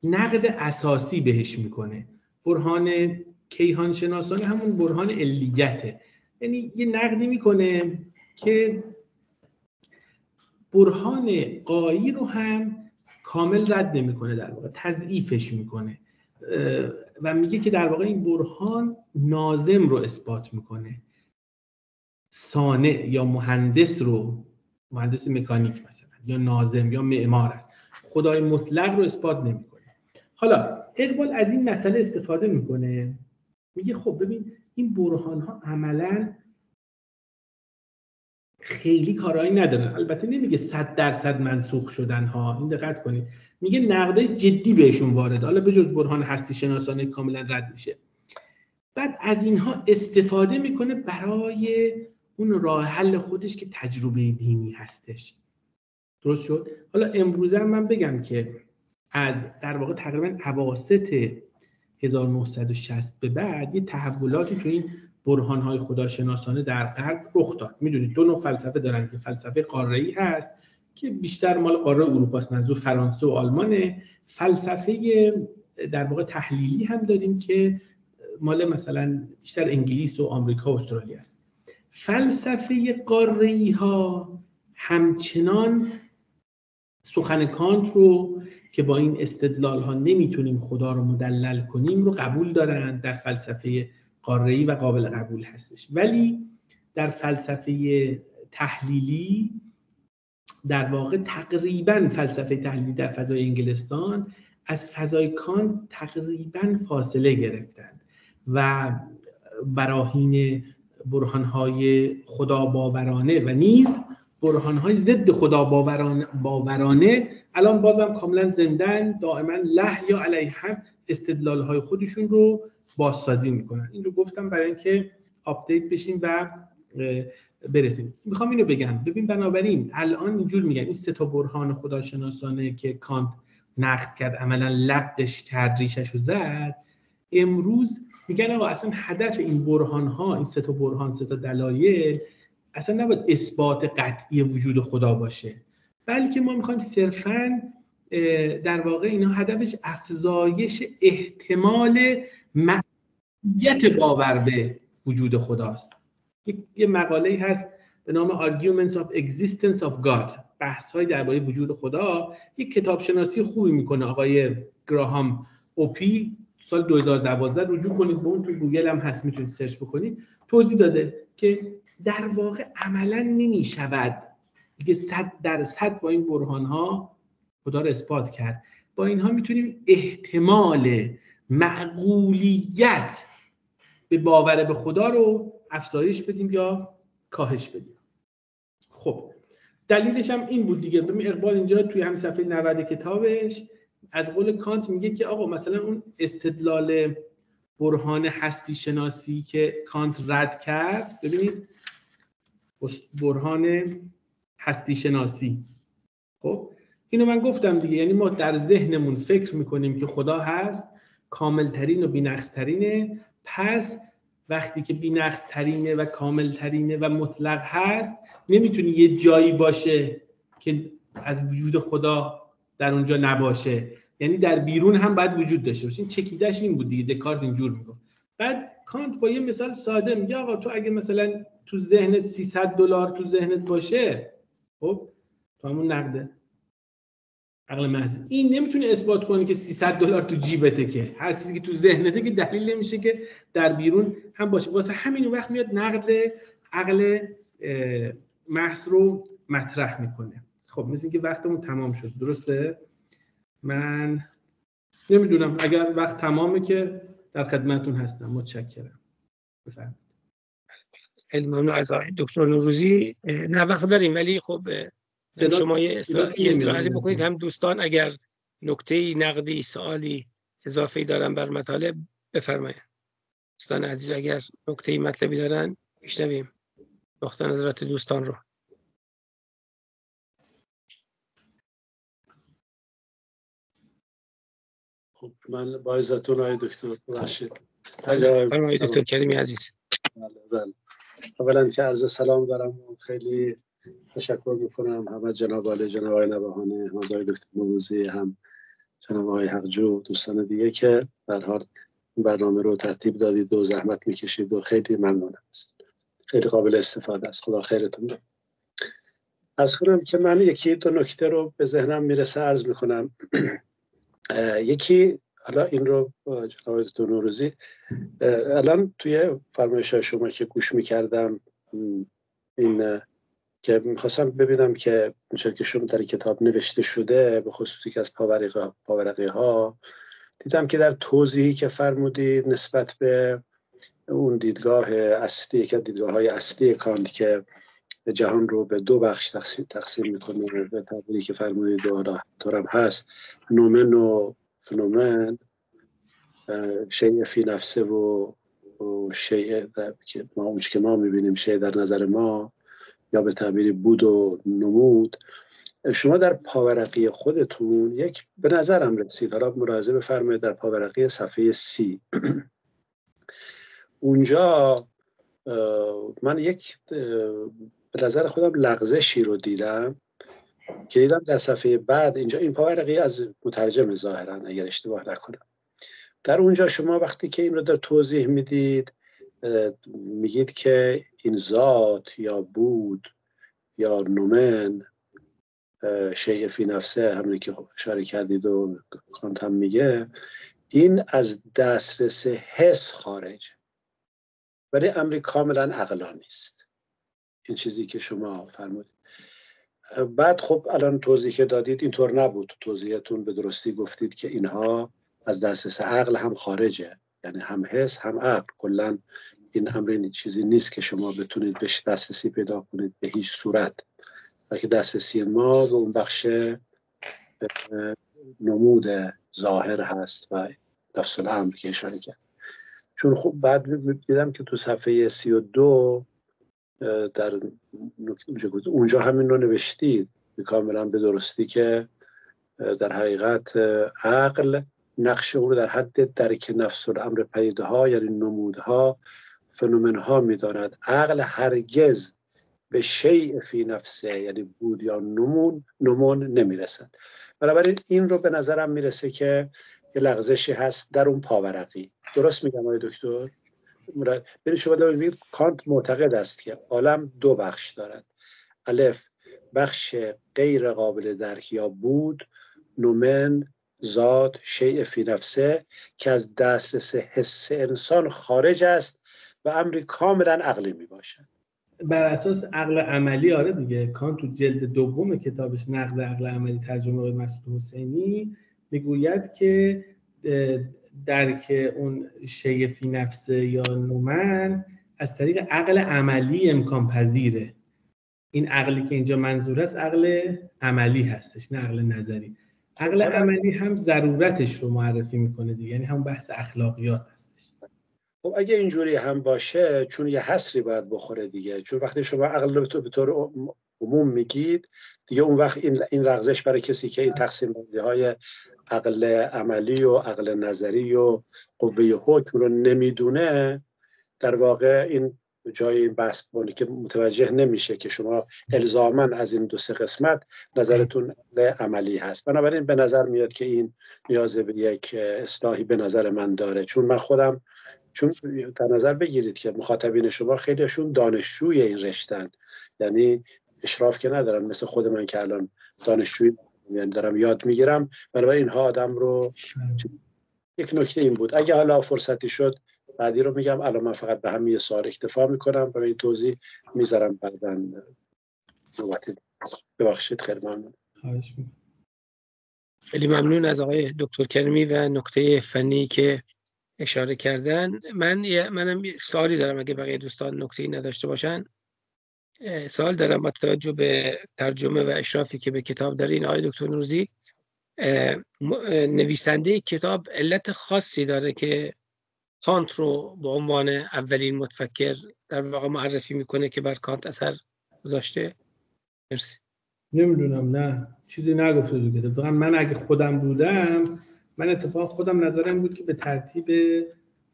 نقد اساسی بهش میکنه. برهان کیهان شناسانه همون برهان علیته، یعنی یه نقدی میکنه که برهان غایی رو هم کامل رد نمیکنه، در واقع تضعیفش میکنه و میگه که در واقع این برهان ناظم رو اثبات میکنه. صانع یا مهندس رو، مهندس مکانیک مثلا یا ناظم یا معمار است، خدای مطلق رو اثبات نمیکنه. حالا اقبال از این مسئله استفاده میکنه، میگه خب ببین این برهان ها عملاً خیلی کارایی ندارن. البته نمیگه 100% منسوخ شدن ها، این دقت کنید، میگه نقدای جدی بهشون وارد، حالا به جز برهان هستی شناسانه کاملا رد میشه. بعد از اینها استفاده میکنه برای اون راه حل خودش که تجربه دینی هستش. درست شد؟ حالا امروزه من بگم که از در واقع تقریبا اواسط 1960 به بعد یه تحولاتی تو این برهان‌های خداشناسانه در غرب رخ داد. میدونید دو نوع فلسفه دارن که فلسفه قاره‌ای هست که بیشتر مال قاره اروپا است، منظور فرانسه و آلمانه. فلسفه در واقع تحلیلی هم داریم که مال مثلا بیشتر انگلیس و آمریکا و استرالیا است. فلسفه قاره‌ای ها همچنان سخن کانت رو که با این استدلال ها نمیتونیم خدا رو مدلل کنیم رو قبول دارن، در فلسفه قاره‌ای و قابل قبول هستش. ولی در فلسفه تحلیلی در واقع تقریبا فلسفه تحلیلی در فضای انگلستان از فضای کانت تقریبا فاصله گرفتند و براهین برهان‌های خدا باورانه و نیز برهان‌های ضد خدا باورانه الان بازم کاملا زندن، دائما له یا علیه هم استدلال‌های خودشون رو بازسازی میکنن. این رو گفتم برای اینکه آپدیت بشیم و برسیم. میخوام اینو بگم، ببین بنابراین الان اینجور میگن این سه تا برهان خداشناسانه که کانت نقد کرد، عملا لقش کرد، ریشه‌شو زد، امروز میگن آقا اصلا هدف این برهان ها، این سه تا برهان، سه تا دلایل اصلا نباید اثبات قطعی وجود خدا باشه، بلکه ما میخوایم صرفاً در واقع اینا هدفش افزایش احتمال معیت باور به وجود خداست. یه مقاله‌ای هست به نام Arguments of Existence of God، بحث‌های درباره وجود خدا. یک کتاب شناسی خوبی میکنه آقای گراهام اوپی، سال 2012 رجوع کنید به اون، تو گوگل هم هست میتونید سرچ بکنید، توضیح داده که در واقع عملاً نمیشود دیگه 100% با این برهان‌ها خدا رو اثبات کرد. با اینها میتونیم احتمال معقولیت به باور به خدا رو افزایش بدیم یا کاهش بدیم. خب دلیلش هم این بود دیگه. ببین اقبال اینجا توی همین صفحه 90 کتابش از قول کانت میگه که آقا مثلا اون استدلال برهان هستی شناسی که کانت رد کرد، ببینید برهان هستی شناسی، خب اینو من گفتم دیگه، یعنی ما در ذهنمون فکر میکنیم که خدا هست، کاملترین و بی‌نقص‌ترینه، پس وقتی که بی‌نقص‌ترینه و کاملترینه و مطلق هست، نمیتونه یه جایی باشه که از وجود خدا در اونجا نباشه، یعنی در بیرون هم باید وجود داشته باشه. این چکیدش این بود دیگه، دکارت اینجور میگه. بعد کانت با یه مثال ساده میگه آقا تو اگه مثلا تو ذهنت $300 تو ذهنت باشه، خب تو همون نقده عقل محض، این نمیتونه اثبات کنه که $300 تو جیبته، که هر چیزی که تو ذهنته که دلیل نمیشه که در بیرون هم باشه. واسه همین وقت میاد نقد عقل محض رو مطرح میکنه. خب مثل اینکه وقتمون تمام شد، درسته؟ من نمیدونم، اگر وقت تمامه که در خدمتون هستم. متشکرم. بفرمایید. خیلی ممنون از دکتر نوروزی. نه وقت داریم، ولی خب شما یه استراحتی بکنید. هم دوستان اگر نکته‌ای، نقدی، سوالی اضافه‌ای دارن بر مطالب بفرمایید. دوستان عزیز اگر نکته‌ای، مطلبی دارن میشنویم نقطه نظرات دوستان رو. خب من با عزتون آقای دکتر ببخشید. فرمایید دکتر کریمی عزیز. بله. اولا که عرض سلام دارم، خیلی تشکر میکنم همه جناب عالی، جناب آقای نبهانی، هم آقای دکتر نوروزی، هم جناب آقای حقجو، دوستان دیگه که به هر حال این برنامه رو ترتیب دادید و زحمت میکشید و خیلی ممنونم. خیلی قابل استفاده است. خدا خیرتون بده. عرض کنم که من یکی دو نکته رو به ذهنم میرسه عرض میکنم. یکی، حالا این رو جناب دکتر نوروزی الان توی فرمایش‌های شما که گوش میکردم این که میخواستم ببینم که چون که شما در کتاب نوشته شده به خصوصی که از پاورقی ها دیدم که در توضیحی که فرمودید نسبت به اون دیدگاه اصلی که دیدگاه‌های اصلی کانت که جهان رو به دو بخش تقسیم میکنه، به تعبیری که فرمودید دورم هست، نومن و فنومن، شیء فی نفسه و شیء که ما میبینیم، شیء در نظر ما، یا به تعبیری بود و نمود. شما در پاورقی خودتون یک به نظرم رسید، حالا ملاحظه بفرمایید، در پاورقی صفحه 30 اونجا من یک به نظر خودم لغزشی رو دیدم که دیدم در صفحه بعد اینجا، این پاورقی از مترجم ظاهرا اگر اشتباه نکنم، در اونجا شما وقتی که این رو در توضیح میدید میگید که این ذات یا بود یا نومن، شیء فی نفسه، همونی که اشاره کردید و کانت هم میگه، این از دسترس حس خارج، ولی امری کاملا عقلانی است. این چیزی که شما فرمودید. بعد خب الان توضیح که دادید اینطور نبود، توضیحتون به درستی گفتید که اینها از دسترس عقل هم خارجه، یعنی هم حس هم عقل. کلا این امر چیزی نیست که شما بتونید بهش دسترسی پیدا کنید به هیچ صورت، بلکه دسترسی ما به اون بخش نمود ظاهر هست و نفس الامر که اشاره کرد. چون خب بعد دیدم که تو صفحه 32 در اونجا همین رو نوشتید کاملا به درستی که در حقیقت عقل نقش اون رو در حد درک نفس الامر پدیده ها، یعنی نمودها، فنومن ها میداند. عقل هرگز به شیء فی نفسه، یعنی بود یا نمون نمیرسد. بنابراین این رو به نظرم میرسه که یه لغزشی هست در اون پاورقی. درست میگم آقای دکتر؟ ببینید شما دارید میگید کانت معتقد است که عالم دو بخش دارد. الف، بخش غیر قابل درک یا بود، نومن، ذات، شیء فی نفسه، که از دسترس حس انسان خارج است و امری کاملا عقلی می باشد. بر اساس عقل عملی، آره دیگه، کانت تو جلد دوم کتابش نقد عقل عملی ترجمه آقای مسعود حسینی میگوید که درک اون شیء فی نفسه یا نومن از طریق عقل عملی امکان پذیره. این عقلی که اینجا منظور است عقل عملی هستش، نه عقل نظری. عقل عملی هم ضرورتش رو معرفی میکنه دیگه، یعنی هم بحث اخلاقیات هستش. خب اگه اینجوری هم باشه، چون یه حصری باید بخوره دیگه، چون وقتی شما عقل رو به طور عموم میگید دیگه، اون وقت این لغزش برای کسی که این تقسیم بندی های عقل عملی و عقل نظری و قوه حکم رو نمیدونه، در واقع این جای این بحث بونه که متوجه نمیشه که شما الزاماً از این دو سه قسمت نظرتون عقل عملی هست. بنابراین به نظر میاد که این نیاز به یک اصلاحی به نظر من داره، چون من خودم، چون در نظر بگیرید که مخاطبین شما خیلیشون دانشجوی این رشتن، یعنی اشراف که ندارن مثل خود من که الان دانشجوی، یعنی دارم یاد میگیرم. بنابراین اینها آدم رو، یک نکته این بود. اگه حالا فرصتی شد بعدی رو میگم، الان من فقط به همین سوال اکتفا میکنم و این توضیح میذارم بعداً نوبتی. ببخشید، خیلی ممنون. خیلی ممنون از آقای دکتر کریمی و نکته فنی که اشاره کردن. منم سوالی دارم اگه بقیه دوستان نکته‌ای نداشته باشن. سوال دارم با توجه به ترجمه و اشرافی که به کتاب دارین. آقای دکتر نوروزی، نویسنده کتاب علت خاصی داره که کانت رو به عنوان اولین متفکر در واقع معرفی میکنه که بر کانت اثر گذاشته؟ مرسی. نمیدونم، نه چیزی نگفته دیگه. واقعا من اگه خودم بودم، من اتفاقا خودم نظرم بود که به ترتیب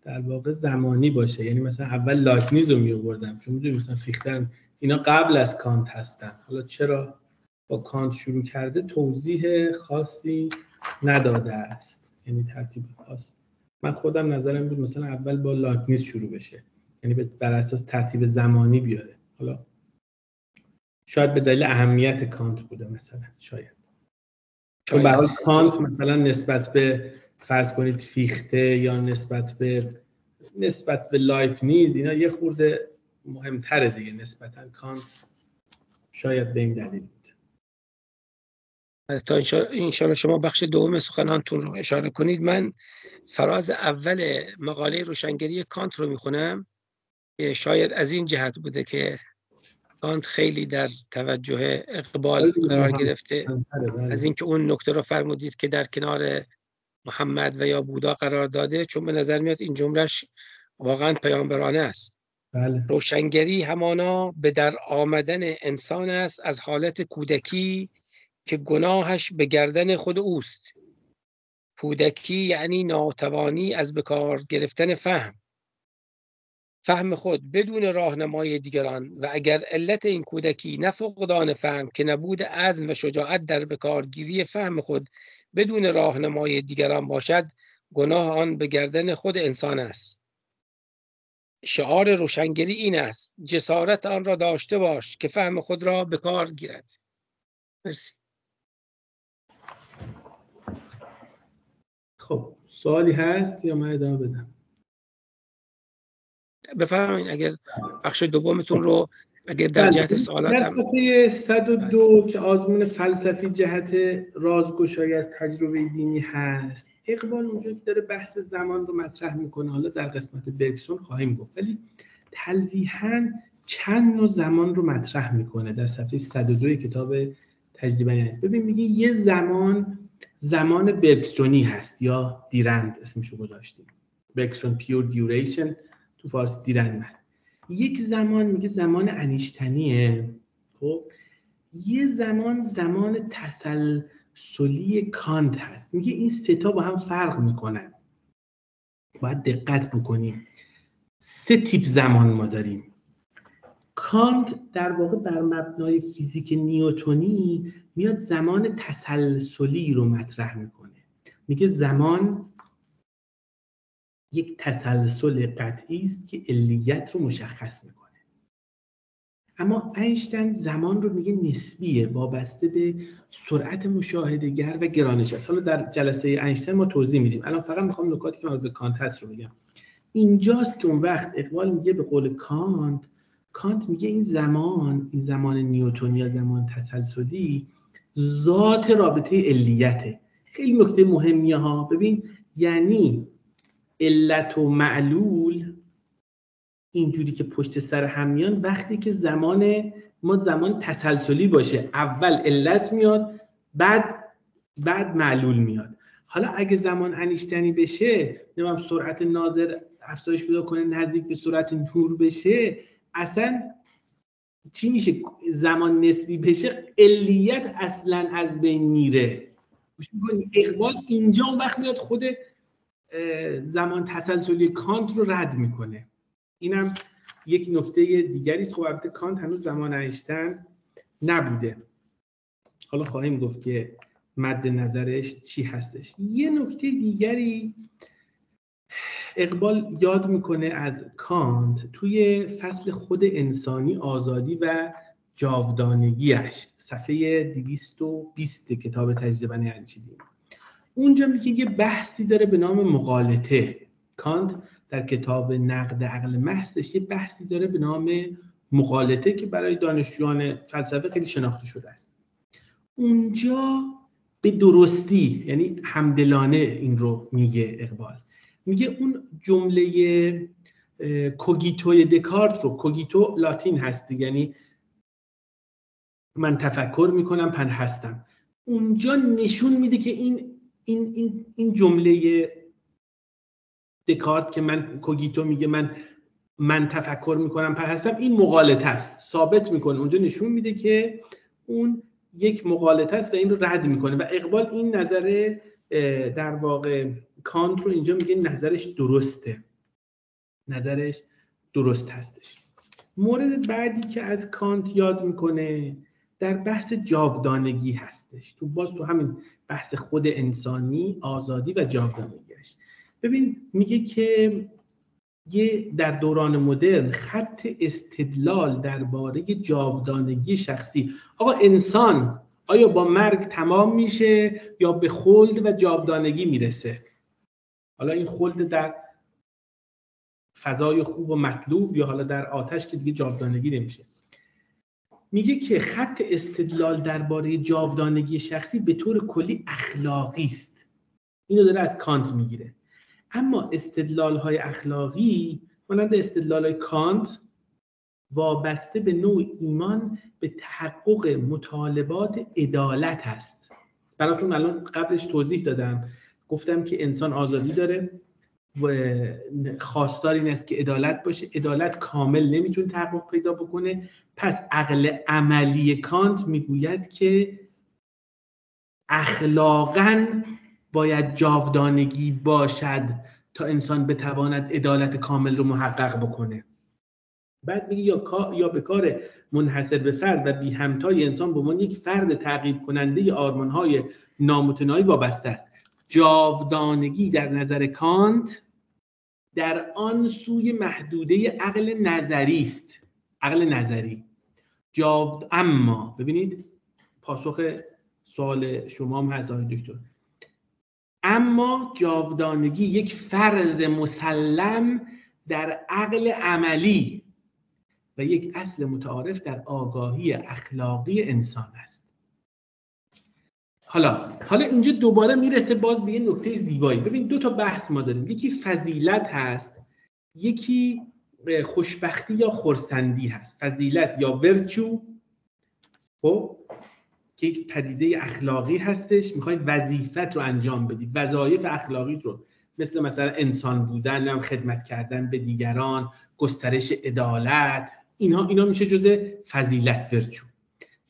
در واقع زمانی باشه، یعنی مثلا اول لایبنیز رو می آوردم، چون میدونی مثلا فیختر اینا قبل از کانت هستن. حالا چرا با کانت شروع کرده توضیح خاصی نداده است، یعنی ترتیب خاص. من خودم نظرم بود مثلا اول با لایبنیز شروع بشه، یعنی بر اساس ترتیب زمانی بیاره. حالا شاید به دلیل اهمیت کانت بوده مثلا، شاید چون برای کانت مثلا نسبت به فرض کنید فیخته یا نسبت به لایبنیز اینا یه خورده مهمتره دیگه نسبتا کانت، شاید به این دلیل بود. تا انشاءالله شما بخش دوم سخنانتون رو اشاره کنید. من فراز اول مقاله روشنگری کانت رو میخونم که شاید از این جهت بوده که کانت خیلی در توجه اقبال قرار گرفته، از اینکه اون نکته رو فرمودید که در کنار محمد و یا بودا قرار داده، چون به نظر میاد این جملهش واقعا پیامبرانه است. بله. روشنگری همانا به در آمدن انسان است از حالت کودکی که گناهش به گردن خود اوست. کودکی یعنی ناتوانی از بکار گرفتن فهم خود بدون راهنمای دیگران، و اگر علت این کودکی نه فقدان فهم که نبود عزم و شجاعت در بکارگیری فهم خود بدون راهنمای دیگران باشد، گناه آن به گردن خود انسان است. شعار روشنگری این است: جسارت آن را داشته باش که فهم خود را به کار گیرد. مرسی. خب سوالی هست یا من ادامه بدم؟ بفرمایید اگر بخش دومتون رو اگر در جهت سوالات در هم صفحه 102 که آزمون فلسفی جهت رازگشایی از تجربه دینی هست، اقبال اونجا که داره بحث زمان رو مطرح میکنه، حالا در قسمت برگسون خواهیم گفت، ولی تلویحاً چند نوع زمان رو مطرح میکنه در صفحه 102 کتاب تجدید بیان. ببین میگه یه زمان برگسونی هست یا دیرند اسمشو گذاشتیم، برگسون پیور دیوریشن، تو فارسی دیرند. یک زمان میگه زمان انیشتنیه. خب یه زمان تسلسلی کانت هست. میگه این سه تا با هم فرق میکنن، باید دقت بکنیم. سه تیپ زمان ما داریم. کانت در واقع بر مبنای فیزیک نیوتنی میاد زمان تسلسلی رو مطرح میکنه. میگه زمان یک تسلسل قطعی است که علیت رو مشخص میکنه. اما اینشتین زمان رو میگه نسبیه، وابسته به سرعت مشاهده‌گر و گرانش است. حالا در جلسه اینشتین ما توضیح میدیم. الان فقط میخوام نکاتی که مربوط به کانت هست رو بگم. اینجاست که اون وقت اقبال میگه به قول کانت میگه این زمان نیوتنی یا زمان تسلسلی ذات رابطه علیته. خیلی نکته مهمیه ها. ببین یعنی علت و معلول اینجوری که پشت سر هم میان وقتی که زمان تسلسلی باشه، اول علت میاد بعد معلول میاد. حالا اگه زمان انیشتنی بشه، نمیدونم سرعت ناظر افزایش پیدا کنه نزدیک به سرعت نور بشه، اصلا چی میشه؟ زمان نسبی بشه، علیت اصلا از بین میره. اقبال اینجا وقت میاد خود زمان تسلسلی کانت رو رد میکنه. اینم یک نکته دیگری است. خب البته کانت هنوز زمان اینشتین نبوده، حالا خواهیم گفت که مد نظرش چی هستش. یه نکته دیگری اقبال یاد میکنه از کانت توی فصل خود انسانی، آزادی و جاودانگیش، صفحه 220 کتاب تجدید بیان. اونجا میگه یه بحثی داره به نام مغالطه. کانت در کتاب نقد عقل محضش یه بحثی داره به نام مغالطه که برای دانشجویان فلسفه خیلی شناخته شده است. اونجا به درستی، یعنی همدلانه این رو میگه اقبال. میگه اون جمله کوگیتوی دکارت رو، کوگیتو لاتین هست یعنی من تفکر میکنم پن هستم، اونجا نشون میده که این جمله دکارت که من کوگیتو میگه من تفکر میکنم پن هستم، این مغالطه است، ثابت میکنه. اونجا نشون میده که اون یک مغالطه است و این رو رد میکنه. و اقبال این نظر در واقع کانت رو اینجا میگه نظرش درست هستش. مورد بعدی که از کانت یاد میکنه در بحث جاودانگی هستش، تو همین بحث خود انسانی، آزادی و جاودانگیش. ببین میگه که در دوران مدرن خط استدلال درباره جاودانگی شخصی، آقا انسان آیا با مرگ تمام میشه یا به خلد و جاودانگی میرسه؟ حالا این خلد در فضای خوب و مطلوب یا حالا در آتش که دیگه جاودانگی نمیشه. میگه که خط استدلال درباره جاودانگی شخصی به طور کلی اخلاقی است. اینو داره از کانت میگیره. اما استدلال‌های اخلاقی مانند استدلال‌های کانت وابسته به نوع ایمان به تحقق مطالبات عدالت است. براتون الان قبلش توضیح دادم، گفتم که انسان آزادی داره و خواستار این است که عدالت باشه. عدالت کامل نمیتونه تحقق پیدا بکنه، پس عقل عملی کانت میگوید که اخلاقاً باید جاودانگی باشد تا انسان بتواند عدالت کامل رو محقق بکنه. بعد میگه یا به کار منحصر به فرد و بی همتای انسان به عنوان یک فرد تعقیب کننده آرمان‌های نامتناهی وابسته است. جاودانگی در نظر کانت در آن سوی محدوده عقل نظری است. عقل نظری. اما ببینید پاسخ سوال شما هم هست آقای دکتر. اما جاودانگی یک فرض مسلم در عقل عملی و یک اصل متعارف در آگاهی اخلاقی انسان است. حالا اینجا دوباره میرسه باز به یه نکته زیبایی. ببین دو تا بحث ما داریم، یکی فضیلت هست، یکی خوشبختی یا خرسندی هست. فضیلت یا ورچو خب که یک پدیده اخلاقی هستش، میخوای وظیفت رو انجام بدی، وظایف اخلاقی رو مثلا انسان بودن، خدمت کردن به دیگران، گسترش عدالت، اینا میشه جزء فضیلت ورچو.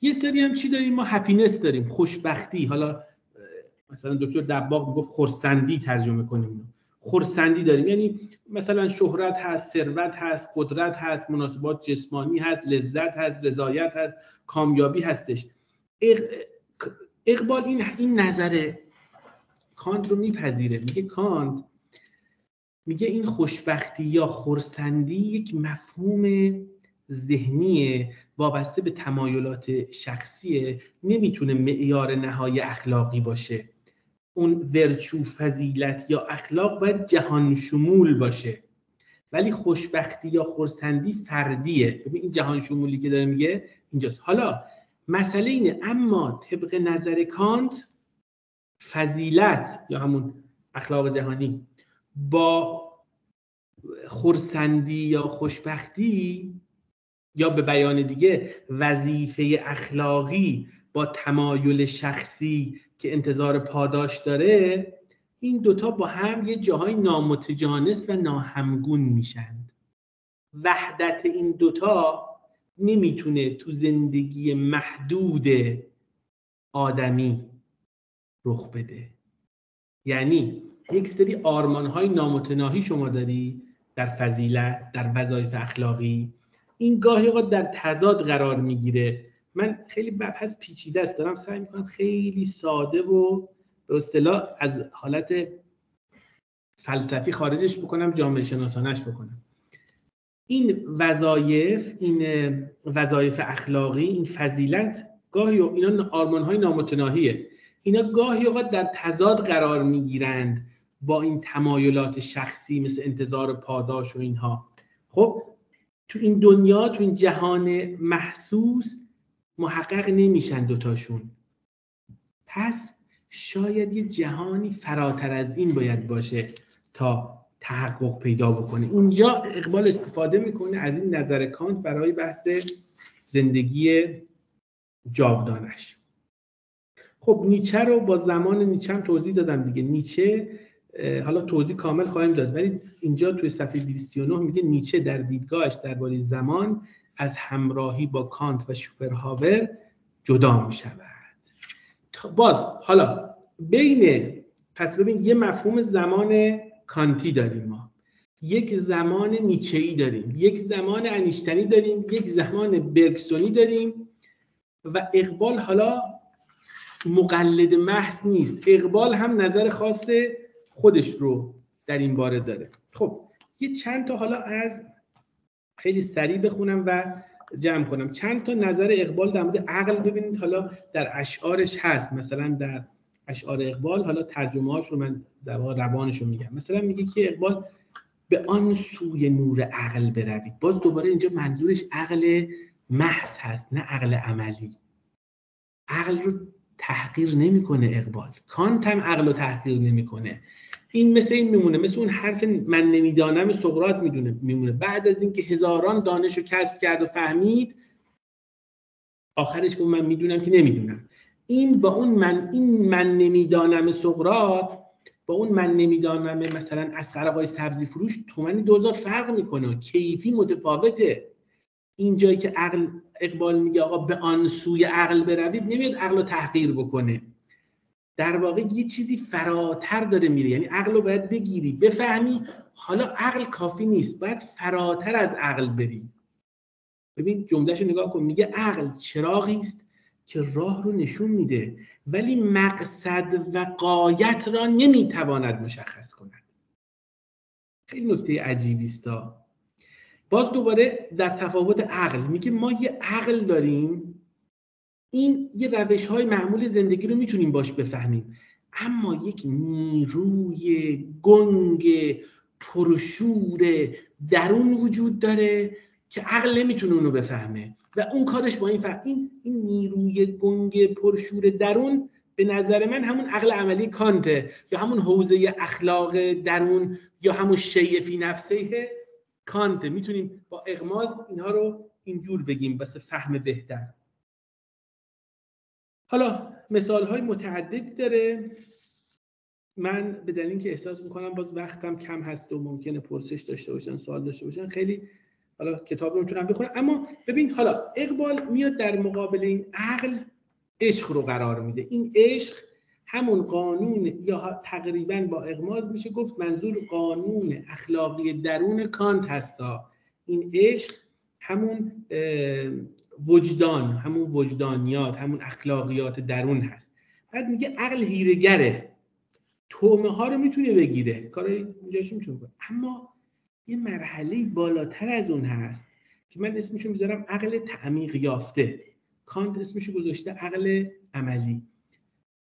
یه سری هم چی داریم ما؟ هپینس داریم، خوشبختی. حالا مثلا دکتر دباغ میگفت خرسندی ترجمه کنیم. خرسندی داریم یعنی مثلا شهرت هست، ثروت هست، قدرت هست، مناسبات جسمانی هست، لذت هست، رضایت هست، کامیابی هستش. اقبال این نظر کانت رو میپذیره. میگه کانت میگه این خوشبختی یا خرسندی یک مفهوم ذهنیه وابسته به تمایلات شخصیه، نمیتونه معیار نهایی اخلاقی باشه. اون ورچو، فضیلت یا اخلاق باید جهان شمول باشه، ولی خوشبختی یا خرسندی فردیه. ببین این جهان شمولی که داره میگه اینجاست. حالا مسئله اینه، اما طبق نظر کانت فضیلت یا همون اخلاق جهانی با خرسندی یا خوشبختی، یا به بیان دیگه وظیفه اخلاقی با تمایل شخصی که انتظار پاداش داره، این دوتا با هم یه جاهای نامتجانس و ناهمگون میشن. وحدت این دوتا نمیتونه تو زندگی محدود آدمی رخ بده. یعنی یک سری آرمان‌های نامتناهی شما داری در فضیلت، در وظایف اخلاقی، این گاهی اوقات در تضاد قرار میگیره. من خیلی بحث پیچیده است، دارم سعی میکنم خیلی ساده و به اصطلاح از حالت فلسفی خارجش بکنم، جامعه شناسانش بکنم. این وظایف اخلاقی، این فضیلت، گاهی اینا آرمان‌های نامتناهیه، اینا گاهی اوقات در تضاد قرار میگیرند با این تمایلات شخصی مثل انتظار پاداش و اینها. خب تو این دنیا، تو این جهان محسوس محقق نمیشن دوتاشون. پس شاید یه جهانی فراتر از این باید باشه تا تحقق پیدا بکنه. اینجا اقبال استفاده میکنه از این نظر کانت برای بحث زندگی جاودانش. خب نیچه رو با زمان نیچه هم توضیح دادم دیگه. نیچه حالا توضیح کامل خواهیم داد، ولی اینجا توی صفحه 209 میگه نیچه در دیدگاهش درباره زمان از همراهی با کانت و شوپنهاور جدا میشود. باز حالا پس ببین یه مفهوم زمان کانتی داریم ما، یک زمان نیچه‌ای داریم، یک زمان انیشتنی داریم، یک زمان برگسونی داریم. و اقبال حالا مقلد محض نیست، اقبال هم نظر خاص خودش رو در این باره داره. خب یه چند تا حالا از خیلی سریع بخونم و جمع کنم. چند تا نظر اقبال در مورد عقل ببینید، حالا در اشعارش هست. مثلا در اشعار اقبال، حالا ترجمه هاش رو من در واقع روانش رو میگم. مثلا میگه که اقبال به آن سوی نور عقل بروید. باز دوباره اینجا منظورش عقل محض هست، نه عقل عملی. عقل رو تحقیر نمیکنه اقبال. کانت هم عقل رو تحقیر نمیکنه. این مثل این میمونه، مثل اون حرف من نمیدانم سقراط میمونه. بعد از اینکه هزاران دانش رو کسب کرد و فهمید، آخرش گفت من میدونم که نمیدونم. این با اون من نمیدانم سقراط با اون من نمیدانم مثلا اصغر آقای سبزی فروش تومنی 2000 فرق میکنه، کیفی متفاوته. این جایی که عقل اقبال میگه آقا به آن سوی عقل بروید، نمیاد عقل رو تحقیر بکنه، در واقع یه چیزی فراتر داره میره. یعنی عقل رو باید بگیری بفهمی، حالا عقل کافی نیست، باید فراتر از عقل بری. ببین جملهشو نگاه کن، میگه عقل چراغی است که راه رو نشون میده ولی مقصد و غایت را نمیتواند مشخص کند. خیلی نکته عجیبی است. باز دوباره در تفاوت عقل میگه ما یه عقل داریم، این یه روش‌های معمول زندگی رو میتونیم باش بفهمیم، اما یک نیروی گنگ پرشور درون وجود داره که عقل نمیتونه اونو بفهمه و اون کارش با این نیروی گنگ پرشور درون به نظر من همون عقل عملی کانته، یا همون حوزه اخلاق درون، یا همون شیء فی نفسه کانته. میتونیم با اغماض اینها رو اینجور بگیم واسه فهم بهتر. حالا مثال‌های متعددی داره. من به دلیل اینکه احساس میکنم باز وقتم کم هست و ممکنه پرسش داشته باشن، سوال داشته باشن، خیلی حالا کتاب رو میتونم بخونم. اما ببین حالا اقبال میاد در مقابل این عقل عشق رو قرار میده. این عشق همون قانون، یا تقریبا با اغماض میشه گفت منظور قانون اخلاقی درون کانت هستا. این عشق همون وجدان، همون وجدانیات، همون اخلاقیات درون هست. بعد میگه عقل هیره‌گره، تومه ها رو میتونه بگیره، کارای اینجاشو میتونه کنه، اما یه مرحله بالاتر از اون هست که من اسمشو میذارم عقل تعمیق یافته. کانت اسمشو گذاشته عقل عملی،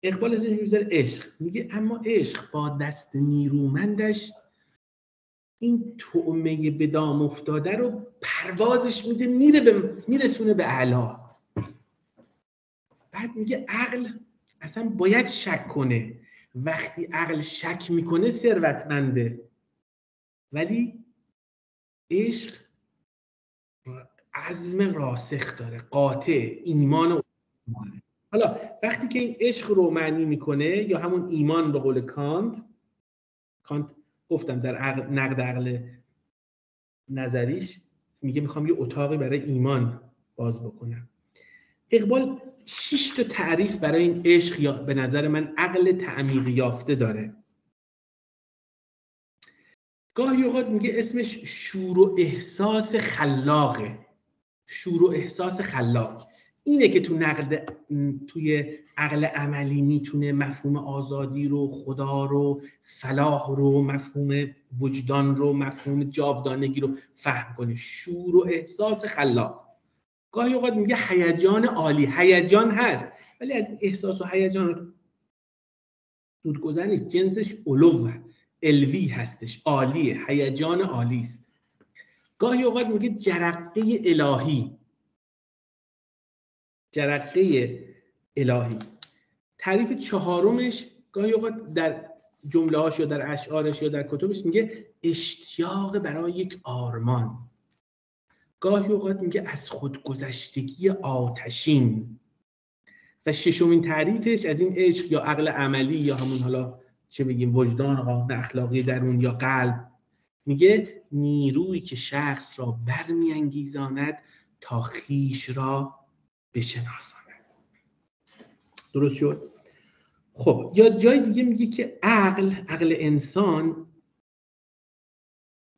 اقبال اسمشو میذاره عشق. میگه اما عشق با دست نیرومندش این طعمه به دام افتاده رو پروازش میده، میرسونه به اعلی. بعد میگه عقل اصلا باید شک کنه، وقتی عقل شک میکنه ثروتمنده، ولی عشق عزم راسخ داره، قاطع، ایمان. حالا وقتی که این عشق رو معنی میکنه، یا همون ایمان به قول کانت گفتم در نقد عقل نظریش میگه میخوام یه اتاقی برای ایمان باز بکنم. اقبال 6 تا تعریف برای این عشق، یا به نظر من عقل تعمیق یافته داره. گاهی اوقات میگه اسمش شور و احساس خلاقه. شور و احساس خلاق اینه که توی عقل عملی میتونه مفهوم آزادی رو، خدا رو، فلاح رو، مفهوم وجدان رو، مفهوم جاودانگی رو فهم کنه. شور و احساس خلاق. گاهی اوقات میگه هیجان عالی. هیجان هست ولی از احساس و هیجان دورگذر نیست، جنسش علوی هستش، عالیه، هیجان عالی است. گاهی اوقات میگه جرقه الهی. جرقه الهی. تعریف چهارمش گاهی اوقات در جمله‌هاش یا در اشعارش یا در کتبش میگه اشتیاق برای یک آرمان. گاهی اوقات میگه از خودگذشتگی آتشین. و ششمین تعریفش از این عشق یا عقل عملی، یا همون حالا چه بگیم وجدان، قانون اخلاقی درون یا قلب، میگه نیرویی که شخص را برمی‌انگیزاند تا خویش را بشناساند. درست شد؟ خب یا جای دیگه میگه که عقل انسان.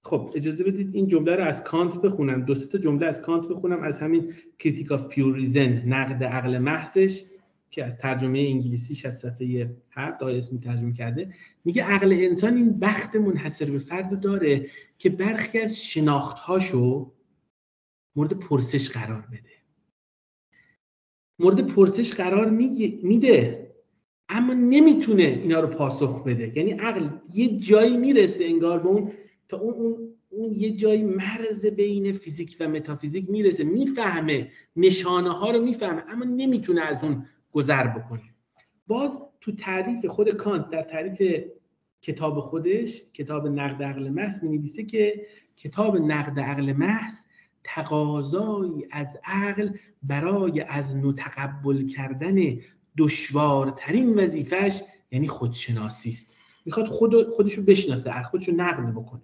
خب اجازه بدید این جمله رو از کانت بخونم، 2 تا جمله از کانت بخونم از همین کریتیک آف پیور ریزن، نقد عقل محضش، که از ترجمه انگلیسیش از صفحه 7 آقای اسمی ترجمه کرده. میگه عقل انسان این بخت منحصر به فرد رو داره که برخی از شناخت‌هاشو مورد پرسش قرار بده. مورد پرسش قرار میده اما نمیتونه اینا رو پاسخ بده. یعنی عقل یه جایی میرسه انگار به اون تا اون یه جایی مرز بین فیزیک و متافیزیک میرسه، میفهمه نشانه ها رو میفهمه، اما نمیتونه از اون گذر بکنه. باز تو تعریف خود کانت، در تعریف کتاب خودش، کتاب نقد عقل محض، می‌نویسه که کتاب نقد عقل محض تقاضایی از عقل برای از نو تقبل کردن دشوارترین وظیفه‌اش یعنی خودشناسی است. میخواد خودشو بشناسه، خودشو نقد بکنه